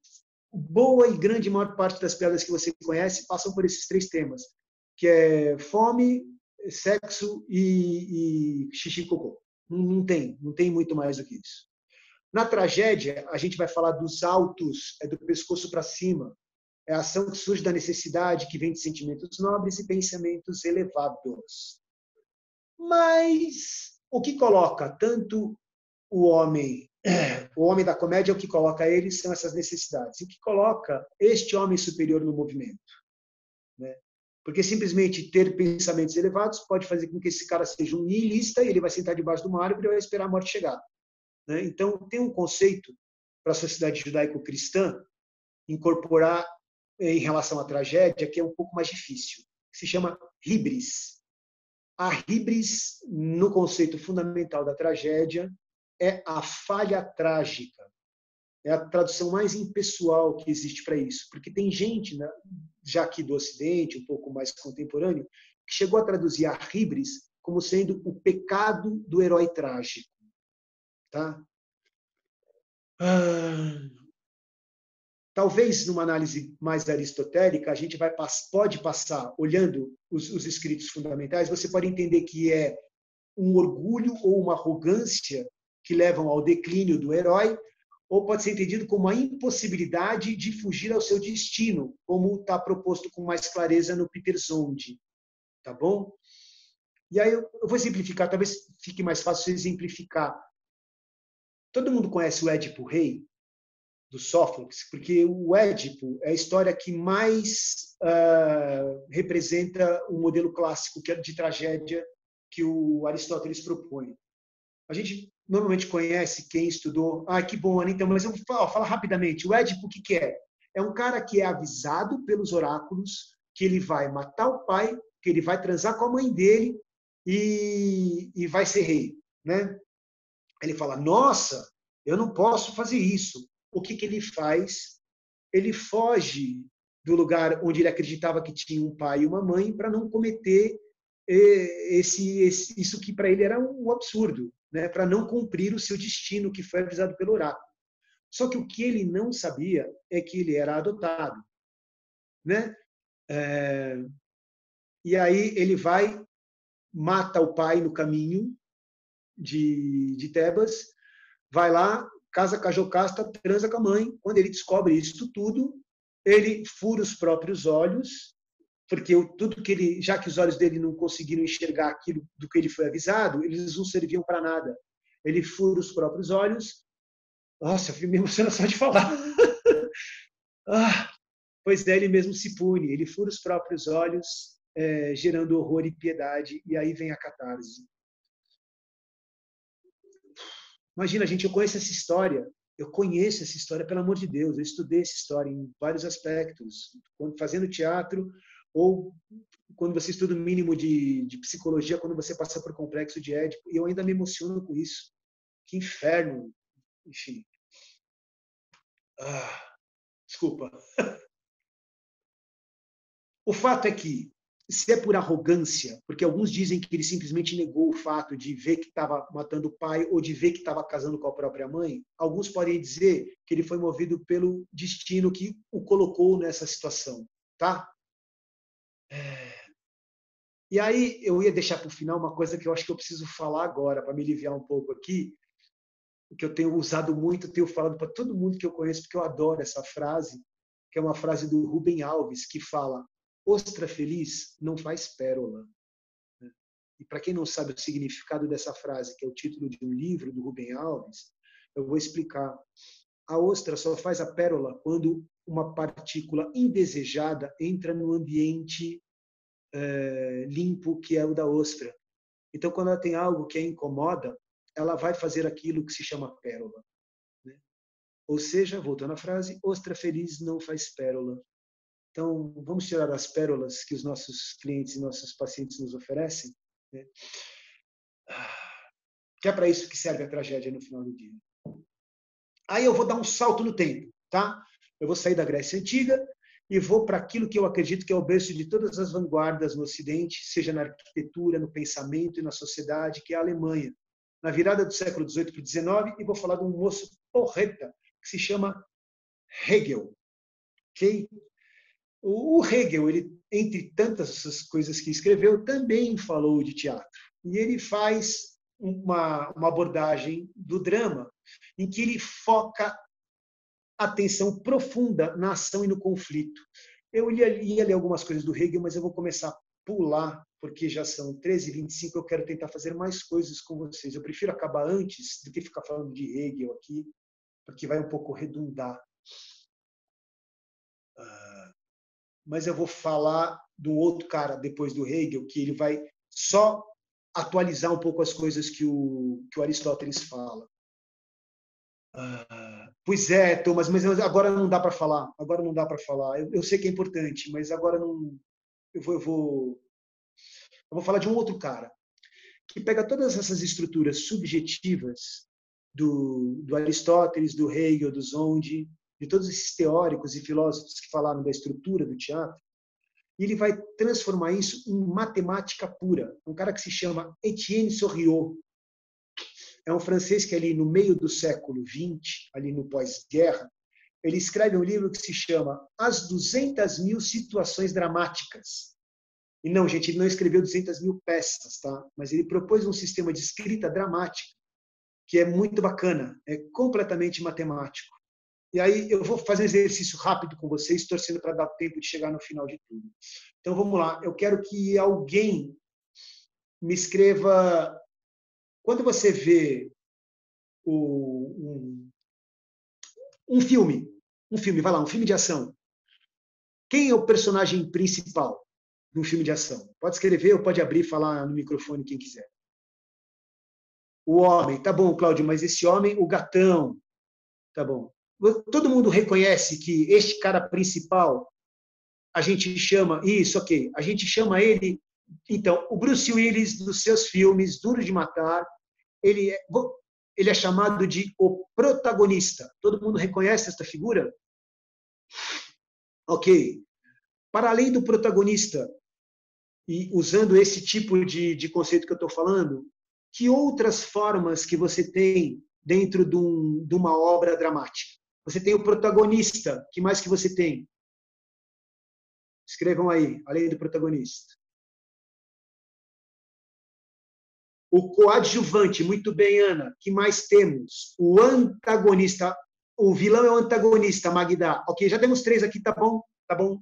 boa e grande maior parte das piadas que você conhece passam por esses 3 temas, que é fome, sexo e xixi e cocô. Não tem muito mais do que isso. Na tragédia, a gente vai falar dos altos, é do pescoço para cima. É a ação que surge da necessidade, que vem de sentimentos nobres e pensamentos elevados. Mas o que coloca tanto o homem da comédia, o que coloca ele são essas necessidades. E o que coloca este homem superior no movimento? Né? Porque simplesmente ter pensamentos elevados pode fazer com que esse cara seja um nihilista e ele vai sentar debaixo do mar e vai esperar a morte chegar. Né? Então, tem um conceito para a sociedade judaico-cristã incorporar em relação à tragédia que é um pouco mais difícil, que se chama hibris. A hibris, no conceito fundamental da tragédia, é a falha trágica. É a tradução mais impessoal que existe para isso. Porque tem gente, né, já aqui do Ocidente, um pouco mais contemporâneo, que chegou a traduzir a hibris como sendo o pecado do herói trágico. Tá? Talvez, numa análise mais aristotélica, a gente pode passar, olhando os escritos fundamentais, você pode entender que é um orgulho ou uma arrogância que levam ao declínio do herói, ou pode ser entendido como a impossibilidade de fugir ao seu destino, como está proposto com mais clareza no Peter Zonde. Tá bom? E aí eu vou exemplificar, talvez fique mais fácil exemplificar. Todo mundo conhece o Édipo Rei, do Sófocles, porque o Édipo é a história que mais representa o modelo clássico de tragédia que o Aristóteles propõe. A gente normalmente conhece quem estudou. Ah, que bom, então, mas eu vou falar rapidamente. O Édipo, o que é? É um cara que é avisado pelos oráculos que ele vai matar o pai, que ele vai transar com a mãe dele e vai ser rei. Né? Ele fala, nossa, eu não posso fazer isso. O que ele faz? Ele foge do lugar onde ele acreditava que tinha um pai e uma mãe para não cometer isso que para ele era um absurdo, né? Para não cumprir o seu destino que foi avisado pelo oráculo. Só que o que ele não sabia é que ele era adotado. Né? E aí ele vai, mata o pai no caminho de Tebas, vai lá, casa com a Jocasta, transa com a mãe. Quando ele descobre isso tudo, ele fura os próprios olhos, porque tudo que ele, já que os olhos dele não conseguiram enxergar aquilo do que ele foi avisado, eles não serviam para nada. Ele fura os próprios olhos. Nossa, eu me emociona só de falar. Pois é, ele mesmo se pune. Ele fura os próprios olhos, gerando horror e piedade, e aí vem a catarse. Imagina, gente, eu conheço essa história, pelo amor de Deus, eu estudei essa história em vários aspectos, fazendo teatro, ou quando você estuda o mínimo de psicologia, quando você passa por complexo de Édipo, e eu ainda me emociono com isso. Que inferno, enfim. Desculpa. O fato é que, se é por arrogância, porque alguns dizem que ele simplesmente negou o fato de ver que estava matando o pai ou de ver que estava casando com a própria mãe, alguns podem dizer que ele foi movido pelo destino que o colocou nessa situação. Tá? E aí eu ia deixar para o final uma coisa que eu acho que eu preciso falar agora, para me aliviar um pouco aqui, que eu tenho usado muito, tenho falado para todo mundo que eu conheço, porque eu adoro essa frase, que é uma frase do Rubem Alves, que fala: ostra feliz não faz pérola. E para quem não sabe o significado dessa frase, que é o título de um livro do Rubem Alves, eu vou explicar. A ostra só faz a pérola quando uma partícula indesejada entra no ambiente limpo que é o da ostra. Então, quando ela tem algo que a incomoda, ela vai fazer aquilo que se chama pérola. Né? Ou seja, voltando à frase, ostra feliz não faz pérola. Então, vamos tirar as pérolas que os nossos clientes e nossos pacientes nos oferecem, né? Que é para isso que serve a tragédia no final do dia. Aí eu vou dar um salto no tempo, tá? Eu vou sair da Grécia Antiga e vou para aquilo que eu acredito que é o berço de todas as vanguardas no Ocidente, seja na arquitetura, no pensamento e na sociedade, que é a Alemanha. Na virada do século XVIII para o XIX, e vou falar de um moço porreta, que se chama Hegel. Okay? O Hegel, ele, entre tantas coisas que escreveu, também falou de teatro. E ele faz uma abordagem do drama em que ele foca atenção profunda na ação e no conflito. Eu ia ler algumas coisas do Hegel, mas eu vou começar a pular, porque já são 13h25, eu quero tentar fazer mais coisas com vocês. Eu prefiro acabar antes do que ficar falando de Hegel aqui, porque vai um pouco redundar. Mas eu vou falar de um outro cara depois do Hegel, que ele vai só atualizar um pouco as coisas que o Aristóteles fala. Pois é, Thomas, mas agora não dá para falar. Agora não dá para falar. Eu sei que é importante, mas agora não. Eu vou falar de um outro cara que pega todas essas estruturas subjetivas do Aristóteles, do Hegel, do Zondi, de todos esses teóricos e filósofos que falaram da estrutura do teatro, e ele vai transformar isso em matemática pura. Um cara que se chama Etienne Sorriot. É um francês que ali no meio do século XX, ali no pós-guerra, ele escreve um livro que se chama As 200.000 Situações Dramáticas. E não, gente, ele não escreveu 200.000 peças, tá? Mas ele propôs um sistema de escrita dramática que é muito bacana, é completamente matemático. E aí eu vou fazer um exercício rápido com vocês, torcendo para dar tempo de chegar no final de tudo. Então vamos lá, eu quero que alguém me escreva. Quando você vê um filme, vai lá, um filme de ação, quem é o personagem principal de um filme de ação? Pode escrever ou pode abrir e falar no microfone quem quiser. O homem, tá bom, Cláudio, mas esse homem, o gatão, tá bom. Todo mundo reconhece que este cara principal, a gente chama, isso, ok, a gente chama ele, então, o Bruce Willis dos seus filmes, Duro de Matar, ele é chamado de o protagonista. Todo mundo reconhece esta figura? Ok. Para além do protagonista, e usando esse tipo de conceito que eu estou falando, que outras formas que você tem dentro de uma obra dramática? Você tem o protagonista, que mais que você tem? Escrevam aí, além do protagonista. O coadjuvante, muito bem, Ana. Que mais temos? O antagonista. O vilão é o antagonista, Magda. Ok, já temos 3 aqui, tá bom? Tá bom.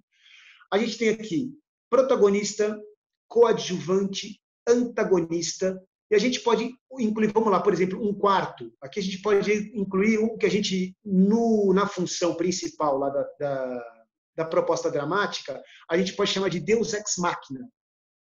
A gente tem aqui protagonista, coadjuvante, antagonista, e a gente pode incluir, vamos lá, por exemplo, um quarto. Aqui a gente pode incluir um que a gente, na função principal lá da proposta dramática, a gente pode chamar de Deus ex machina,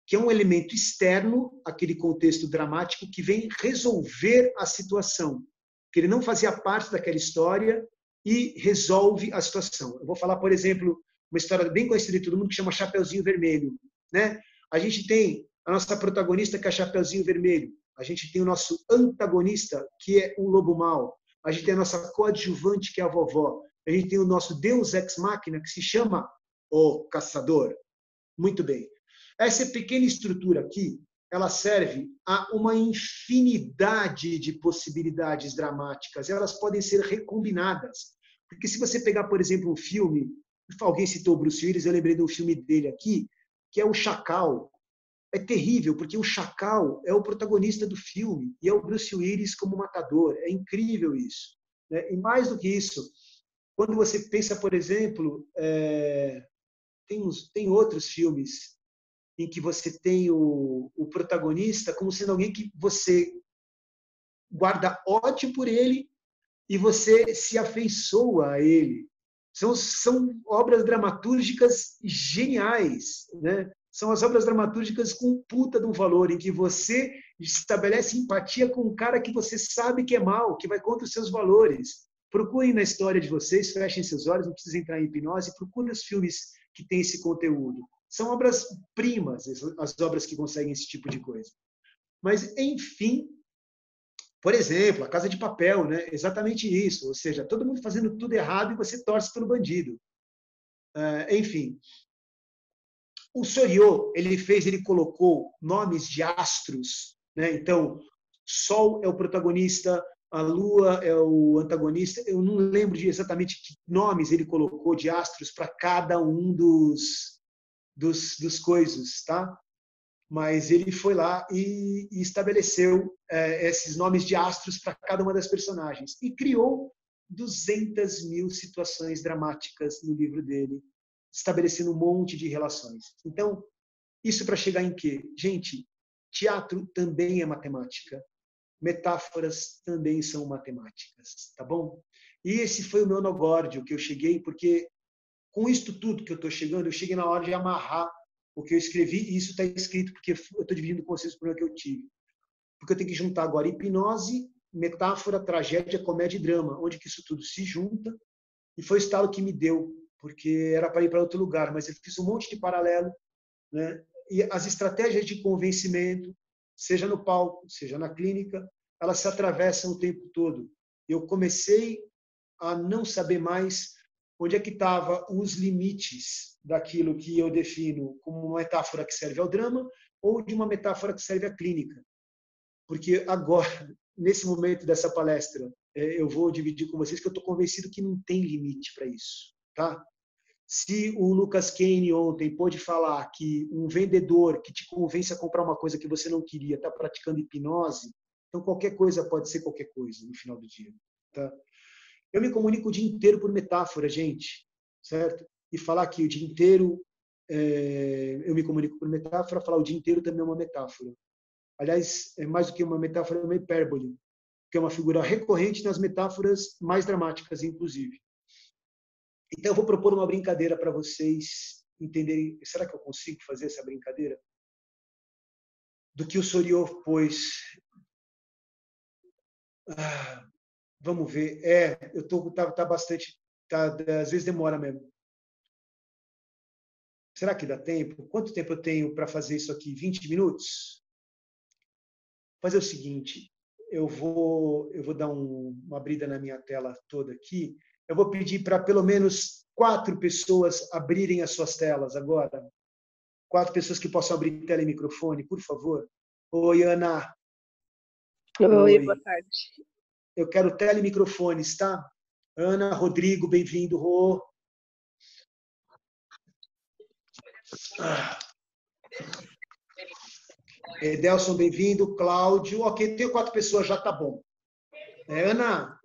que é um elemento externo àquele contexto dramático que vem resolver a situação, que ele não fazia parte daquela história e resolve a situação. Eu vou falar, por exemplo, uma história bem conhecida de todo mundo que chama Chapeuzinho Vermelho, né? A gente tem a nossa protagonista, que é Chapeuzinho Vermelho. A gente tem o nosso antagonista, que é o Lobo Mau. A gente tem a nossa coadjuvante, que é a vovó. A gente tem o nosso Deus ex machina, que se chama o Caçador. Muito bem. Essa pequena estrutura aqui, ela serve a uma infinidade de possibilidades dramáticas. Elas podem ser recombinadas. Porque se você pegar, por exemplo, um filme, alguém citou o Bruce Willis, eu lembrei de um filme dele aqui, que é O Chacal. É terrível, porque o Chacal é o protagonista do filme e é o Bruce Willis como matador. É incrível isso. Né? E mais do que isso, quando você pensa, por exemplo, tem outros filmes em que você tem o protagonista como sendo alguém que você guarda ódio por ele e você se afeiçoa a ele. São obras dramatúrgicas geniais, né? São as obras dramatúrgicas com puta de um valor, em que você estabelece empatia com um cara que você sabe que é mal, que vai contra os seus valores. Procurem na história de vocês, fechem seus olhos, não precisa entrar em hipnose, procurem os filmes que têm esse conteúdo. São obras-primas, as obras que conseguem esse tipo de coisa. Mas, enfim, por exemplo, A Casa de Papel, né? Exatamente isso. Ou seja, todo mundo fazendo tudo errado e você torce pelo bandido. Enfim, o Soriot, ele colocou nomes de astros, né? Então, Sol é o protagonista, a Lua é o antagonista. Eu não lembro de exatamente que nomes ele colocou de astros para cada um dos coisas, tá? Mas ele foi lá e estabeleceu esses nomes de astros para cada uma das personagens e criou 200.000 situações dramáticas no livro dele, estabelecendo um monte de relações. Então, isso para chegar em quê? Gente, teatro também é matemática. Metáforas também são matemáticas, tá bom? E esse foi o meu nogórdio que eu cheguei, porque com isso tudo que eu estou chegando, eu cheguei na hora de amarrar o que eu escrevi, e isso está escrito porque eu estou dividindo com vocês o problema que eu tive. Porque eu tenho que juntar agora hipnose, metáfora, tragédia, comédia e drama, onde que isso tudo se junta, e foi o estalo que me deu, porque era para ir para outro lugar, mas eu fiz um monte de paralelo, né? E as estratégias de convencimento, seja no palco, seja na clínica, elas se atravessam o tempo todo. Eu comecei a não saber mais onde é que estavam os limites daquilo que eu defino como uma metáfora que serve ao drama ou de uma metáfora que serve à clínica. Porque agora, nesse momento dessa palestra, eu vou dividir com vocês que eu estou convencido que não tem limite para isso, tá? Se o Lucas Kane ontem pôde falar que um vendedor que te convence a comprar uma coisa que você não queria está praticando hipnose, então qualquer coisa pode ser qualquer coisa no final do dia, tá? Eu me comunico o dia inteiro por metáfora, gente, certo? E falar que o dia inteiro eu me comunico por metáfora, falar o dia inteiro também é uma metáfora. Aliás, é mais do que uma metáfora, é uma hipérbole, que é uma figura recorrente nas metáforas mais dramáticas, inclusive. Então, eu vou propor uma brincadeira para vocês entenderem. Será que eu consigo fazer essa brincadeira? Do que o Soriot pôs. Vamos ver. Eu tô tá bastante. Às vezes demora mesmo. Será que dá tempo? Quanto tempo eu tenho para fazer isso aqui? 20 minutos? Fazer o seguinte, eu vou dar uma abrida na minha tela toda aqui. Eu vou pedir para pelo menos 4 pessoas abrirem as suas telas agora. 4 pessoas que possam abrir tela e microfone, por favor. Oi, Ana. Oi, boa tarde. Eu quero tela e microfones, tá? Ana, Rodrigo, bem-vindo, Rô. Edelson, bem-vindo. Cláudio. Ok, tenho 4 pessoas, já tá bom. Ana,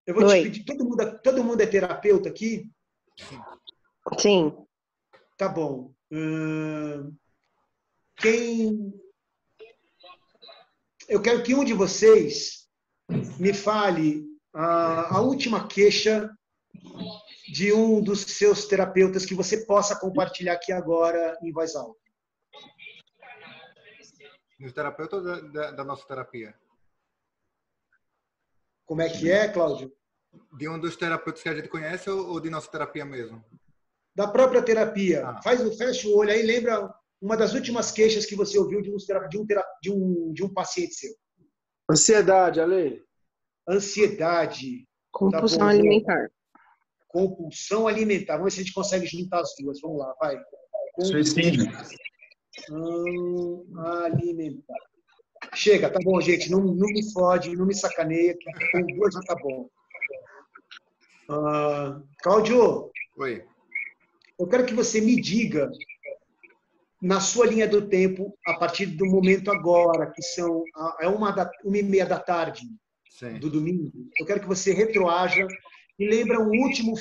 eu vou te pedir, todo mundo é terapeuta aqui? Sim. Tá bom. Eu quero que um de vocês me fale a última queixa de um dos seus terapeutas que você possa compartilhar aqui agora em voz alta. Do terapeuta ou da nossa terapia? Como é que é, Cláudio? De um dos terapeutas que a gente conhece ou de nossa terapia mesmo? Da própria terapia. Fecha o olho aí, lembra uma das últimas queixas que você ouviu de um paciente seu. Ansiedade, Ale. Ansiedade. Compulsão alimentar. Compulsão alimentar. Vamos ver se a gente consegue juntar as duas. Vamos lá, vai. Suicídio. Alimentar. Chega, tá bom, gente. Não me fode, não me sacaneia, que com 2 já tá bom. Cláudio. Oi. Eu quero que você me diga, na sua linha do tempo, a partir do momento agora, que são 1h30 da tarde do domingo, eu quero que você retroaja e lembre um último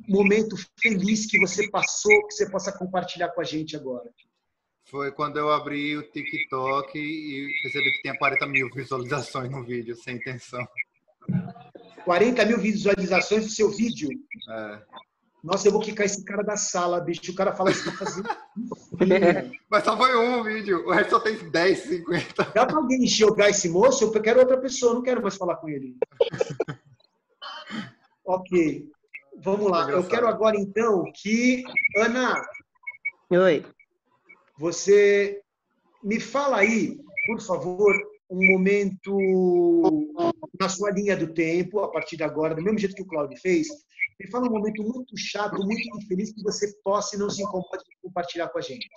momento feliz que você passou, que você possa compartilhar com a gente agora. Foi quando eu abri o TikTok e percebi que tinha 40.000 visualizações no vídeo, sem intenção. 40.000 visualizações do seu vídeo? Nossa, eu vou quicar esse cara da sala, bicho. O cara fala isso pra fazer. Mas só foi um vídeo. O resto só tem 10, 50. Dá pra alguém enxergar esse moço? Eu quero outra pessoa. Não quero mais falar com ele. Ok. Vamos lá. Eu quero agora, então, que... Ana. Oi. Você me fala aí, por favor, um momento na sua linha do tempo, a partir de agora, do mesmo jeito que o Cláudio fez. Me fala um momento muito chato, muito infeliz, que você possa e não se incomode de compartilhar com a gente.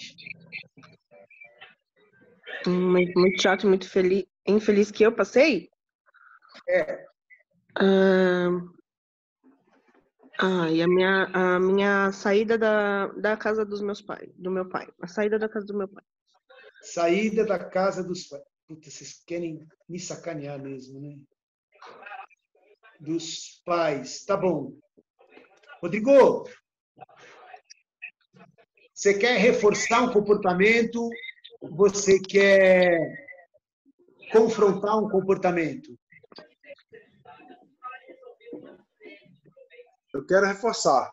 Muito chato, muito infeliz que eu passei? E a minha saída da casa dos meus pais, do meu pai. A saída da casa do meu pai. Saída da casa dos pais. Puta, vocês querem me sacanear mesmo, né? Dos pais. Tá bom. Rodrigo, você quer reforçar um comportamento? Você quer confrontar um comportamento? Eu quero reforçar.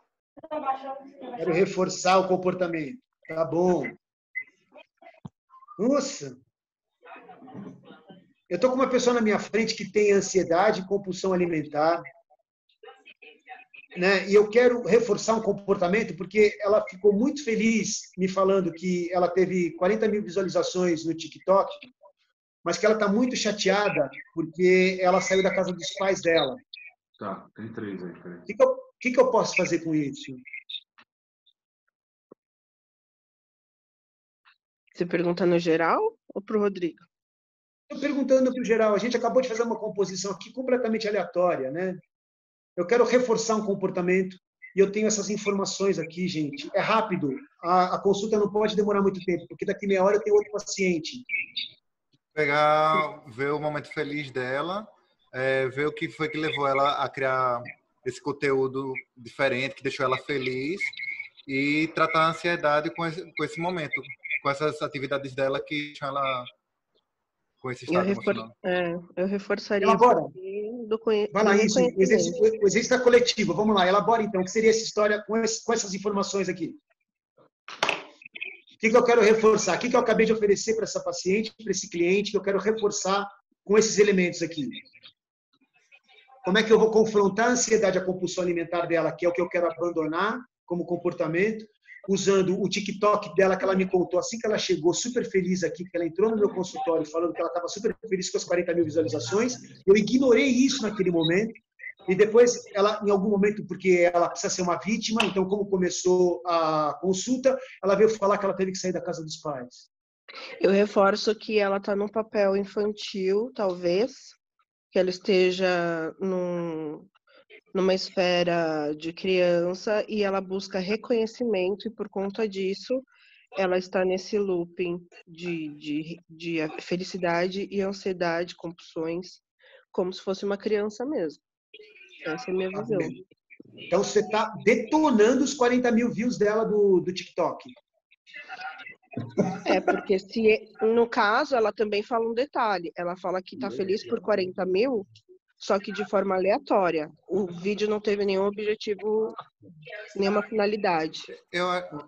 Quero reforçar o comportamento. Tá bom. Nossa. Eu estou com uma pessoa na minha frente que tem ansiedade, compulsão alimentar, né? E eu quero reforçar um comportamento porque ela ficou muito feliz me falando que ela teve 40 mil visualizações no TikTok, mas que ela está muito chateada porque ela saiu da casa dos pais dela. Tá, tem 3 aí, peraí. O que eu posso fazer com isso? Você pergunta no geral ou pro Rodrigo? Estou perguntando para o geral. A gente acabou de fazer uma composição aqui completamente aleatória, né? Eu quero reforçar um comportamento e eu tenho essas informações aqui, gente. É rápido. A consulta não pode demorar muito tempo, porque daqui meia hora eu tenho outro paciente. Ver o momento feliz dela, ver o que foi que levou ela a criar esse conteúdo diferente, que deixou ela feliz, e tratar a ansiedade com esse momento, com essas atividades dela que deixam ela com esse estado emocional. Eu reforçaria Elabora. Vai lá, isso. O exercício da coletiva. Vamos lá, elabora então. O que seria essa história com essas informações aqui? O que eu quero reforçar? O que eu acabei de oferecer para essa paciente, para esse cliente, que eu quero reforçar com esses elementos aqui? Como é que eu vou confrontar a ansiedade, a compulsão alimentar dela, que é o que eu quero abandonar como comportamento, usando o TikTok dela que ela me contou assim que ela chegou super feliz aqui, que ela entrou no meu consultório falando que ela estava super feliz com as 40 mil visualizações. Eu ignorei isso naquele momento. E depois, ela, em algum momento, porque ela precisa ser uma vítima, então, como começou a consulta, ela veio falar que ela teve que sair da casa dos pais. Eu reforço que ela está num papel infantil, talvez, que ela esteja numa esfera de criança e ela busca reconhecimento, e por conta disso, ela está nesse looping de felicidade e ansiedade, compulsões, como se fosse uma criança mesmo. Essa é a minha visão. Então, você está detonando os 40 mil views dela do TikTok. Porque no caso, ela também fala um detalhe. Ela fala que está feliz por 40 mil, só que de forma aleatória. O vídeo não teve nenhum objetivo, nenhuma finalidade.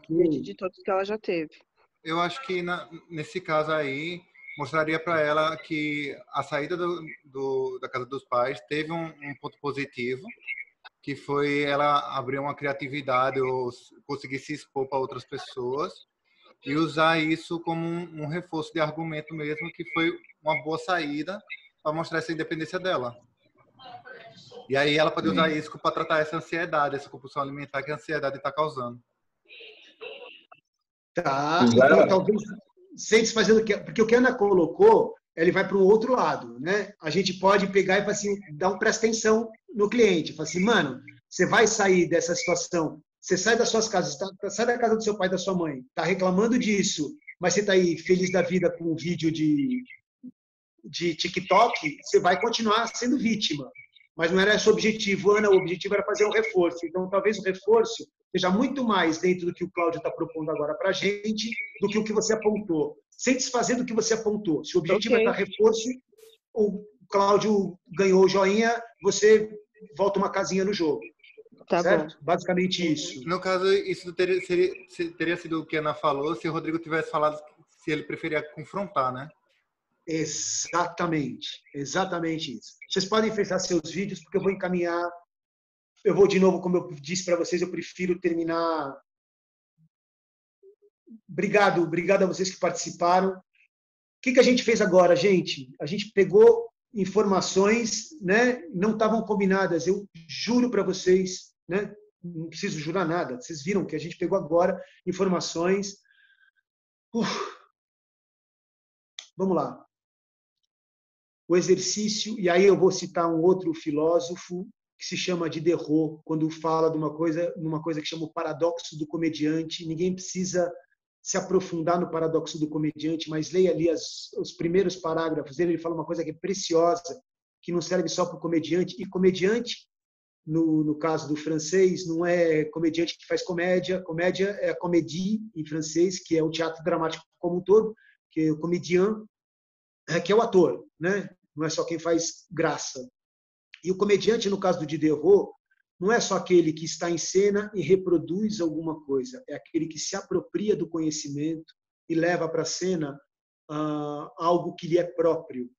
De todos que ela já teve. Eu acho que nesse caso aí, mostraria para ela que a saída da casa dos pais teve um ponto positivo, que foi ela abrir uma criatividade ou conseguir se expor para outras pessoas e usar isso como um reforço de argumento mesmo, que foi uma boa saída para mostrar essa independência dela. E aí ela pode usar isso para tratar essa ansiedade, essa compulsão alimentar que a ansiedade está causando. Tá, então talvez sem desfazendo o que, porque o que a Ana colocou, ele vai para um outro lado, né? A gente pode pegar e falar assim, dar um presta atenção no cliente, falar assim, mano, você vai sair dessa situação, você sai das suas casas, sai da casa do seu pai e da sua mãe, tá reclamando disso, mas você tá aí feliz da vida com um vídeo de TikTok, você vai continuar sendo vítima. Mas não era esse o objetivo, Ana, o objetivo era fazer um reforço. Então, talvez o reforço seja muito mais dentro do que o Cláudio está propondo agora para a gente, do que o que você apontou. Sem desfazer do que você apontou. Se o objetivo é dar reforço, o Cláudio ganhou o joinha, você volta uma casinha no jogo. Tá certo? bom. Basicamente isso. No caso, isso teria sido o que a Ana falou, se o Rodrigo tivesse falado se ele preferia confrontar, né? Exatamente isso. Vocês podem fechar seus vídeos, porque eu vou encaminhar. Eu vou de novo, como eu disse para vocês, eu prefiro terminar. Obrigado a vocês que participaram. que a gente fez agora, gente? A gente pegou informações, né? Não estavam combinadas. Eu juro para vocês, né? Não preciso jurar nada. Vocês viram que a gente pegou agora informações. Vamos lá. O exercício, e aí eu vou citar um outro filósofo que se chama Diderot, quando fala de numa coisa que chama o paradoxo do comediante. Ninguém precisa se aprofundar no paradoxo do comediante, mas leia ali os primeiros parágrafos dele. Ele fala uma coisa que é preciosa, que não serve só para o comediante. E comediante, no caso do francês, não é comediante que faz comédia. Comédia é a comédie, em francês, que é o teatro dramático como um todo, que é o comédien, que é o ator, né? Não é só quem faz graça. E o comediante, no caso do Diderot, não é só aquele que está em cena e reproduz alguma coisa, é aquele que se apropria do conhecimento e leva para a cena algo que lhe é próprio.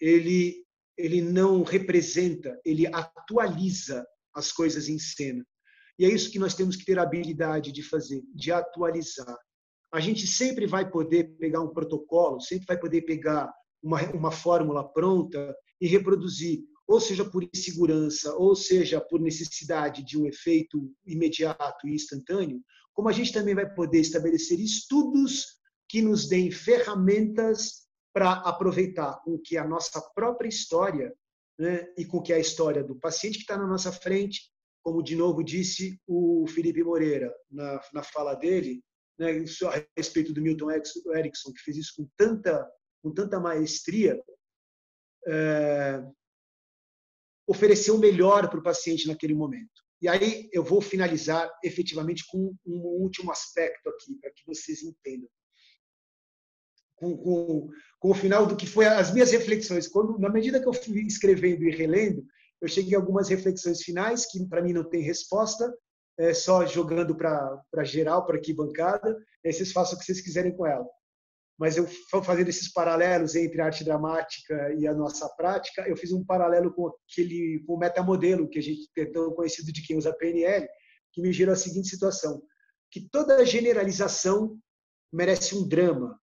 Ele não representa, ele atualiza as coisas em cena. E é isso que nós temos que ter a habilidade de fazer, de atualizar. A gente sempre vai poder pegar um protocolo, sempre vai poder pegar uma fórmula pronta e reproduzir, ou seja por insegurança, ou seja por necessidade de um efeito imediato e instantâneo, como a gente também vai poder estabelecer estudos que nos deem ferramentas para aproveitar com que a nossa própria história, né, e com que a história do paciente que está na nossa frente, como de novo disse o Felipe Moreira na fala dele, né, a respeito do Milton Erickson, que fez isso com tanta maestria, oferecer o melhor para o paciente naquele momento. E aí eu vou finalizar efetivamente com um último aspecto aqui, para que vocês entendam. Com o final do que foi as minhas reflexões. Na medida que eu fui escrevendo e relendo, eu cheguei a algumas reflexões finais, que para mim não tem resposta, só jogando para geral, para arquibancada, e aí vocês façam o que vocês quiserem com ela. Mas eu fazendo esses paralelos entre a arte dramática e a nossa prática, eu fiz um paralelo com o metamodelo que a gente tem tão conhecido de quem usa PNL, que me gerou a seguinte situação, que toda generalização merece um drama,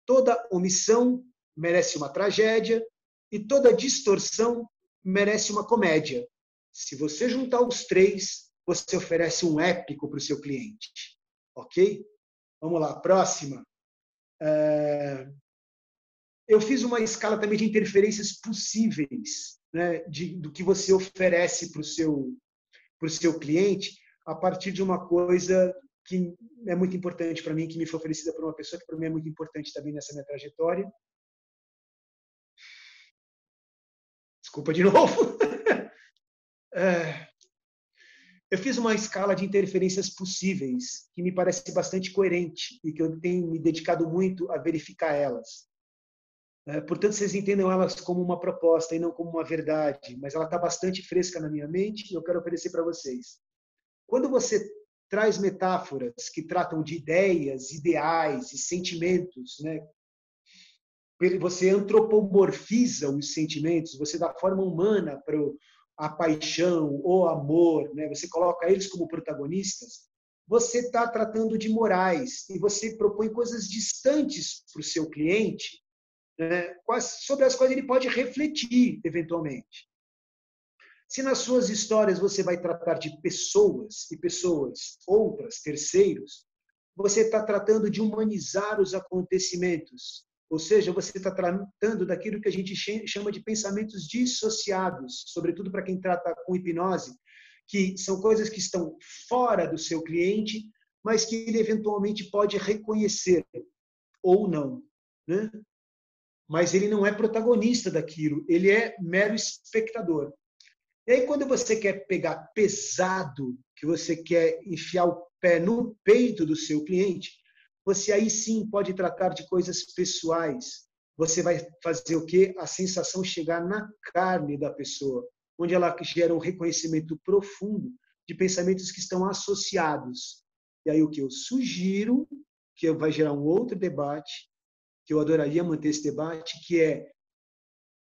toda omissão merece uma tragédia e toda distorção merece uma comédia. Se você juntar os três, você oferece um épico para o seu cliente. Ok? Vamos lá, próxima. Eu fiz uma escala também de interferências possíveis, né, do que você oferece para o seu cliente a partir de uma coisa que é muito importante para mim, que me foi oferecida por uma pessoa que para mim é muito importante também nessa minha trajetória. Desculpa de novo. Eu fiz uma escala de interferências possíveis que me parece bastante coerente e que eu tenho me dedicado muito a verificar elas. Portanto, vocês entendam elas como uma proposta e não como uma verdade, mas ela está bastante fresca na minha mente e eu quero oferecer para vocês. Quando você traz metáforas que tratam de ideias, ideais e sentimentos, né? Você antropomorfiza os sentimentos, você dá forma humana para a paixão, o amor, né? Você coloca eles como protagonistas, você está tratando de morais e você propõe coisas distantes para o seu cliente, né? Sobre as quais ele pode refletir, eventualmente. Se nas suas histórias você vai tratar de pessoas e pessoas outras, terceiros, você está tratando de humanizar os acontecimentos. Ou seja, você está tratando daquilo que a gente chama de pensamentos dissociados, sobretudo para quem trata com hipnose, que são coisas que estão fora do seu cliente, mas que ele eventualmente pode reconhecer ou não, né? Mas ele não é protagonista daquilo, ele é mero espectador. E aí, quando você quer pegar pesado, que você quer enfiar o pé no peito do seu cliente, você aí sim pode tratar de coisas pessoais. Você vai fazer o quê? A sensação chegar na carne da pessoa, onde ela gera um reconhecimento profundo de pensamentos que estão associados. E aí o que eu sugiro, que vai gerar um outro debate, que eu adoraria manter esse debate, que é: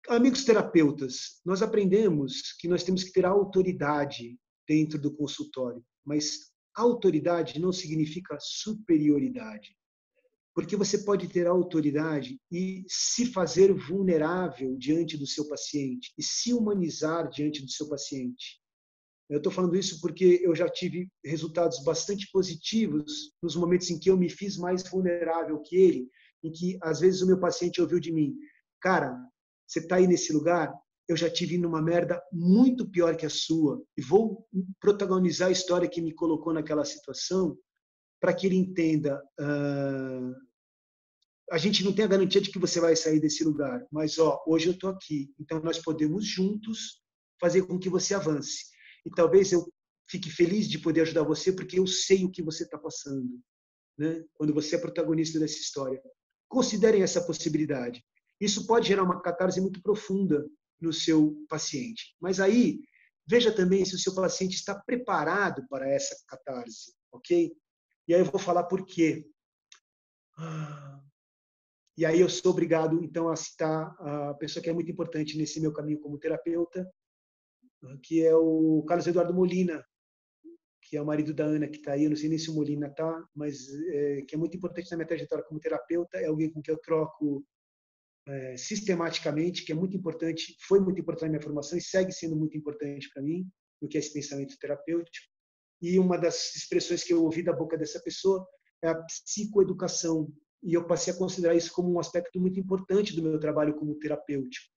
amigos terapeutas, nós aprendemos que nós temos que ter autoridade dentro do consultório, mas autoridade não significa superioridade. porque você pode ter autoridade e se fazer vulnerável diante do seu paciente e se humanizar diante do seu paciente. Eu estou falando isso porque eu já tive resultados bastante positivos nos momentos em que eu me fiz mais vulnerável que ele, em que às vezes o meu paciente ouviu de mim: cara, você está aí nesse lugar, eu já tive numa merda muito pior que a sua e vou protagonizar a história que me colocou naquela situação para que ele entenda. A gente não tem a garantia de que você vai sair desse lugar, mas hoje eu estou aqui, então nós podemos juntos fazer com que você avance. E talvez eu fique feliz de poder ajudar você, porque eu sei o que você está passando, né? Quando você é protagonista dessa história. Considerem essa possibilidade. Isso pode gerar uma catarse muito profunda no seu paciente. Mas aí, veja também se o seu paciente está preparado para essa catarse, ok? E aí eu vou falar por quê. E aí eu sou obrigado, então, a citar a pessoa que é muito importante nesse meu caminho como terapeuta, que é o Carlos Eduardo Molina, que é o marido da Ana, que está aí. Eu não sei nem se o Molina está, mas que é muito importante na minha trajetória como terapeuta. É alguém com quem eu troco sistematicamente, que é muito importante, foi muito importante na minha formação e segue sendo muito importante para mim, no que é esse pensamento terapêutico. E uma das expressões que eu ouvi da boca dessa pessoa é a psicoeducação. E eu passei a considerar isso como um aspecto muito importante do meu trabalho como terapêutico.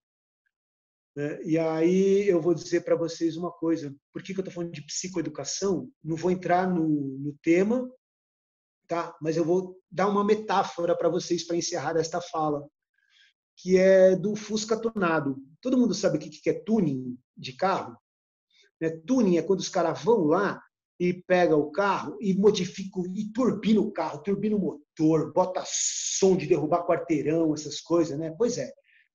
E aí eu vou dizer para vocês uma coisa. Por que eu estou falando de psicoeducação? Não vou entrar no tema, tá? Mas eu vou dar uma metáfora para vocês para encerrar esta fala, que é do Fusca tunado. Todo mundo sabe o que é tuning de carro? Tuning é quando os caras vão lá e pegam o carro e modificam, e turbina o carro, turbina o motor, bota som de derrubar quarteirão, essas coisas, né? Pois é.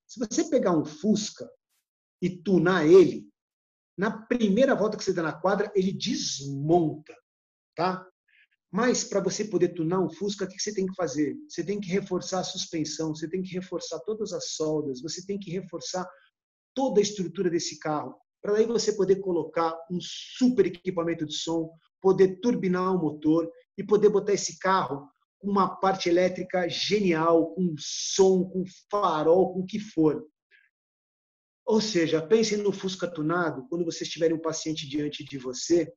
Se você pegar um Fusca e tunar ele, na primeira volta que você dá na quadra, ele desmonta, tá? Mas para você poder tunar um Fusca, o que você tem que fazer? Você tem que reforçar a suspensão, você tem que reforçar todas as soldas, você tem que reforçar toda a estrutura desse carro, para daí você poder colocar um super equipamento de som, poder turbinar o motor e poder botar esse carro com uma parte elétrica genial, com som, com farol, com o que for. Ou seja, pensem no Fusca tunado quando vocês tiverem um paciente diante de você,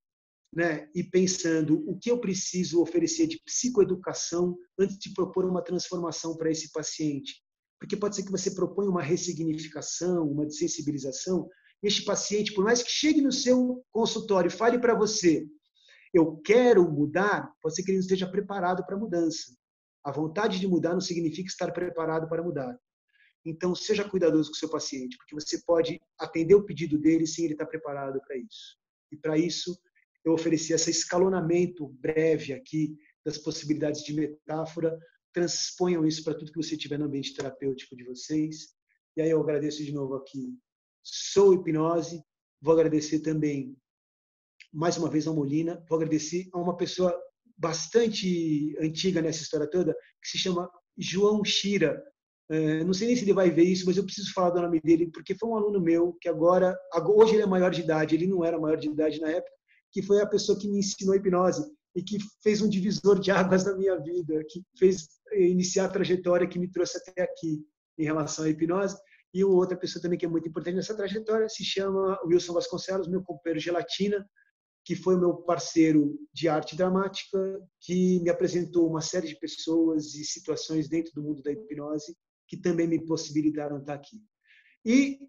né, e pensando o que eu preciso oferecer de psicoeducação antes de propor uma transformação para esse paciente. Porque pode ser que você proponha uma ressignificação, uma desensibilização, e este paciente, por mais que chegue no seu consultório e fale para você, eu quero mudar, pode ser que ele não esteja preparado para a mudança. A vontade de mudar não significa estar preparado para mudar. Então, seja cuidadoso com o seu paciente, porque você pode atender o pedido dele sem ele estar preparado para isso. E para isso, eu ofereci esse escalonamento breve aqui das possibilidades de metáfora. Transponham isso para tudo que você tiver no ambiente terapêutico de vocês. E aí eu agradeço de novo aqui. Sou Hipnose. Vou agradecer também, mais uma vez, ao Molina. Vou agradecer a uma pessoa bastante antiga nessa história toda, que se chama João Shira. Não sei nem se ele vai ver isso, mas eu preciso falar do nome dele, porque foi um aluno meu que hoje ele é maior de idade, ele não era maior de idade na época, que foi a pessoa que me ensinou hipnose e que fez um divisor de águas na minha vida, que fez iniciar a trajetória que me trouxe até aqui em relação à hipnose. E outra pessoa também que é muito importante nessa trajetória se chama Wilson Vasconcelos, meu companheiro Gelatina, que foi o meu parceiro de arte dramática, que me apresentou uma série de pessoas e situações dentro do mundo da hipnose que também me possibilitaram estar aqui. E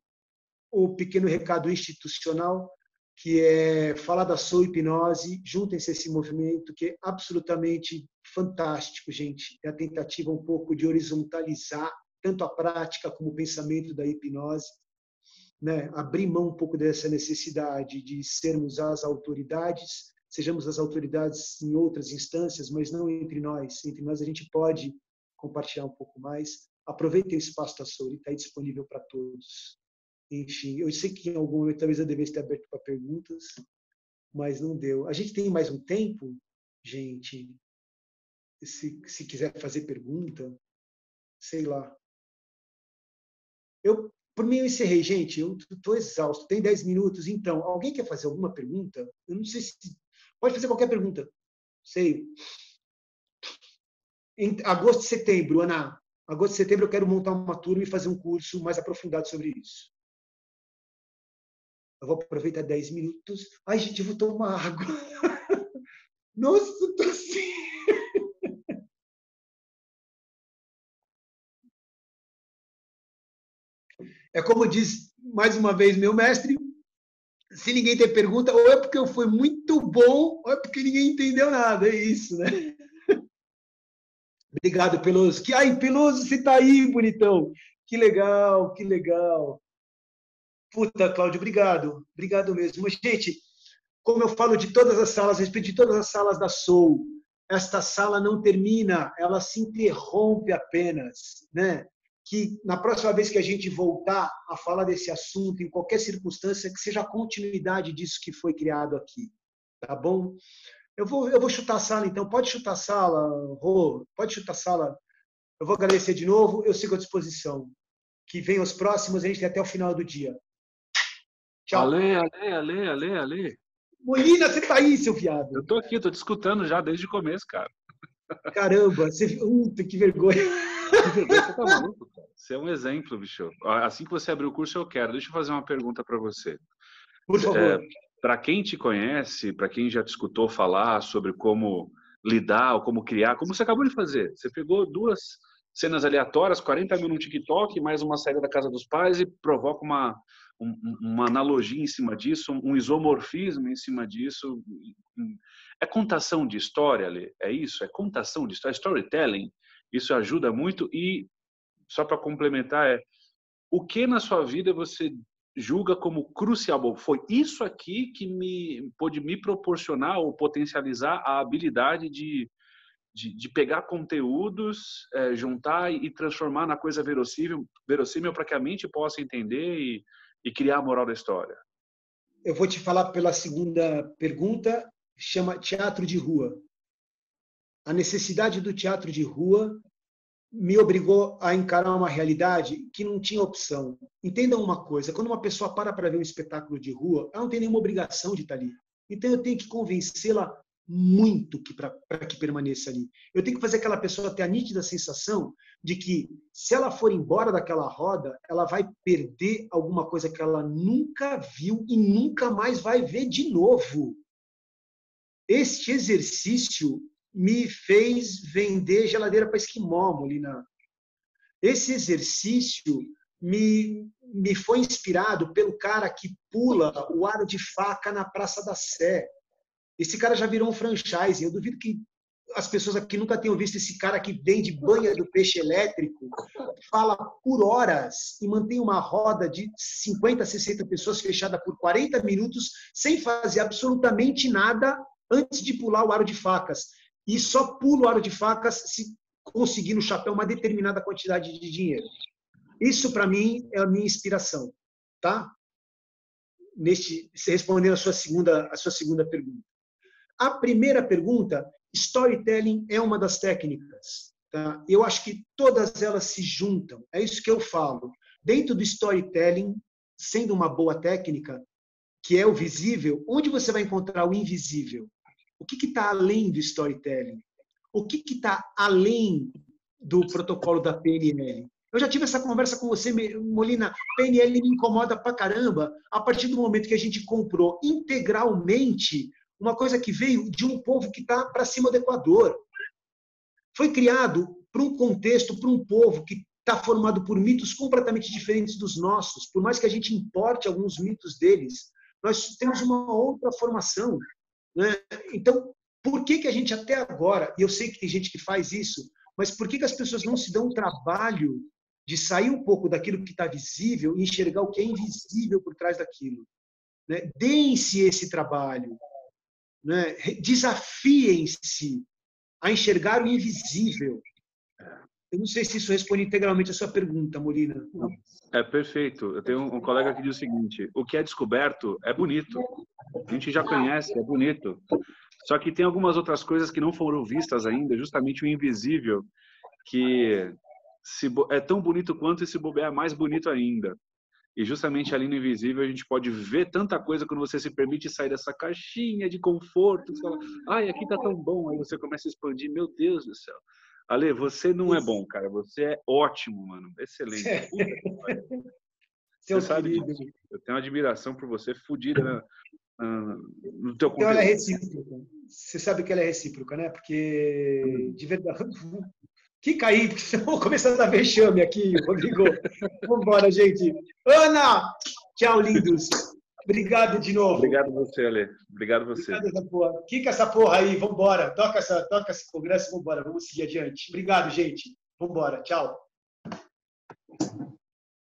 o pequeno recado institucional, que é falar da Sou Hipnose, juntem-se a esse movimento que é absolutamente fantástico, gente. É a tentativa um pouco de horizontalizar tanto a prática como o pensamento da hipnose, né? Abrir mão um pouco dessa necessidade de sermos as autoridades, sejamos as autoridades em outras instâncias, mas não entre nós. Entre nós a gente pode compartilhar um pouco mais. Aproveitem o espaço da Soul, está aí disponível para todos. Enfim, eu sei que em algum momento talvez eu devesse ter aberto para perguntas, mas não deu. A gente tem mais um tempo, gente? Se quiser fazer pergunta, sei lá. Por mim, eu encerrei, gente. Eu estou exausto. Tem 10 minutos, então. Alguém quer fazer alguma pergunta? Eu não sei se... Pode fazer qualquer pergunta. Sei. Em agosto e setembro, Ana. Agosto e setembro eu quero montar uma turma e fazer um curso mais aprofundado sobre isso. Eu vou aproveitar 10 minutos. Ai, gente, eu vou tomar água. Nossa, tô assim. É como diz, mais uma vez, meu mestre, se ninguém tem pergunta, ou é porque eu fui muito bom, ou é porque ninguém entendeu nada. É isso, né? Obrigado, Peloso. Ai, Peloso, você tá aí, bonitão. Que legal, que legal. Puta, Cláudio, obrigado. Obrigado mesmo. Gente, como eu falo de todas as salas, a respeito de todas as salas da Soul, esta sala não termina, ela se interrompe apenas, né? Que na próxima vez que a gente voltar a falar desse assunto, em qualquer circunstância, que seja a continuidade disso que foi criado aqui, tá bom? Eu vou chutar a sala, então. Pode chutar a sala, Rô, pode chutar a sala. Eu vou agradecer de novo, eu sigo à disposição. Que venham os próximos, a gente tem até o final do dia. Tchau. Ale. Molina, você tá aí, seu viado. Eu tô aqui, tô te escutando já desde o começo, cara. Caramba, você... que vergonha. Que vergonha, você tá maluco, cara? Você é um exemplo, bicho. Assim que você abrir o curso, eu quero. Deixa eu fazer uma pergunta para você. Por favor. Para quem te conhece, para quem já te escutou falar sobre como lidar ou como criar, como você acabou de fazer. Você pegou 2 cenas aleatórias, 40 mil no TikTok, mais uma saída da casa dos pais e provoca uma analogia em cima disso, um isomorfismo em cima disso. É contação de história, Lê? É isso? É contação de história, storytelling. Isso ajuda muito. E, só para complementar, o que na sua vida você julga como crucial? Bom, foi isso aqui que pôde me proporcionar ou potencializar a habilidade de pegar conteúdos, juntar e transformar na coisa verossímil para que a mente possa entender e criar a moral da história. Eu vou te falar pela segunda pergunta, chama teatro de rua. A necessidade do teatro de rua me obrigou a encarar uma realidade que não tinha opção. Entendam uma coisa, quando uma pessoa para ver um espetáculo de rua, ela não tem nenhuma obrigação de estar ali. Então eu tenho que convencê-la muito para que permaneça ali. Eu tenho que fazer aquela pessoa ter a nítida sensação de que, se ela for embora daquela roda, ela vai perder alguma coisa que ela nunca viu e nunca mais vai ver de novo. Este exercício me fez vender geladeira para esquimó, Molina. Esse exercício me foi inspirado pelo cara que pula o aro de faca na Praça da Sé. Esse cara já virou um franchising. Eu duvido que as pessoas aqui nunca tenham visto esse cara que vende banha do peixe elétrico, fala por horas e mantém uma roda de 50, 60 pessoas fechada por 40 minutos sem fazer absolutamente nada antes de pular o aro de facas. E só pula o aro de facas se conseguir no chapéu uma determinada quantidade de dinheiro. Isso, para mim, é a minha inspiração. Tá? Respondendo a sua segunda pergunta. A primeira pergunta, storytelling é uma das técnicas. Tá? Eu acho que todas elas se juntam. É isso que eu falo. Dentro do storytelling, sendo uma boa técnica, que é o visível, onde você vai encontrar o invisível? O que está além do storytelling? O que está além do protocolo da PNL? Eu já tive essa conversa com você, Molina. PNL me incomoda pra caramba a partir do momento que a gente comprou integralmente uma coisa que veio de um povo que está para cima do Equador. Foi criado para um contexto, para um povo que está formado por mitos completamente diferentes dos nossos. Por mais que a gente importe alguns mitos deles, nós temos uma outra formação. Né? Então, por que a gente até agora, e eu sei que tem gente que faz isso, mas por que as pessoas não se dão o trabalho de sair um pouco daquilo que está visível e enxergar o que é invisível por trás daquilo? Né? Deem-se esse trabalho. Né? Desafiem-se a enxergar o invisível. Eu não sei se isso responde integralmente a sua pergunta, Molina. É perfeito. Eu tenho um colega que diz o seguinte: o que é descoberto é bonito. A gente já conhece, é bonito. Só que tem algumas outras coisas que não foram vistas ainda, justamente o invisível, que é tão bonito quanto, e se bobear, é mais bonito ainda. E justamente ali no invisível a gente pode ver tanta coisa quando você se permite sair dessa caixinha de conforto. Você fala, ai, aqui tá tão bom. Aí você começa a expandir, meu Deus do céu. Ale, você não é bom, cara. Você é ótimo, mano. Excelente. Puta que pariu. Seu Você sabe querido. disso. Eu tenho uma admiração por você fodida no teu Então ela é conteúdo. recíproca. Você sabe que ela é recíproca, né? Porque, de verdade, fica aí, porque eu vou começar a dar vexame aqui, Rodrigo. Vamos embora, gente. Ana! Tchau, lindos. Obrigado de novo. Obrigado você, Ale. Obrigado você. Obrigado essa porra. Quica essa porra aí, vambora. Toca esse congresso, vambora. Vamos seguir adiante. Obrigado, gente. Vambora. Tchau.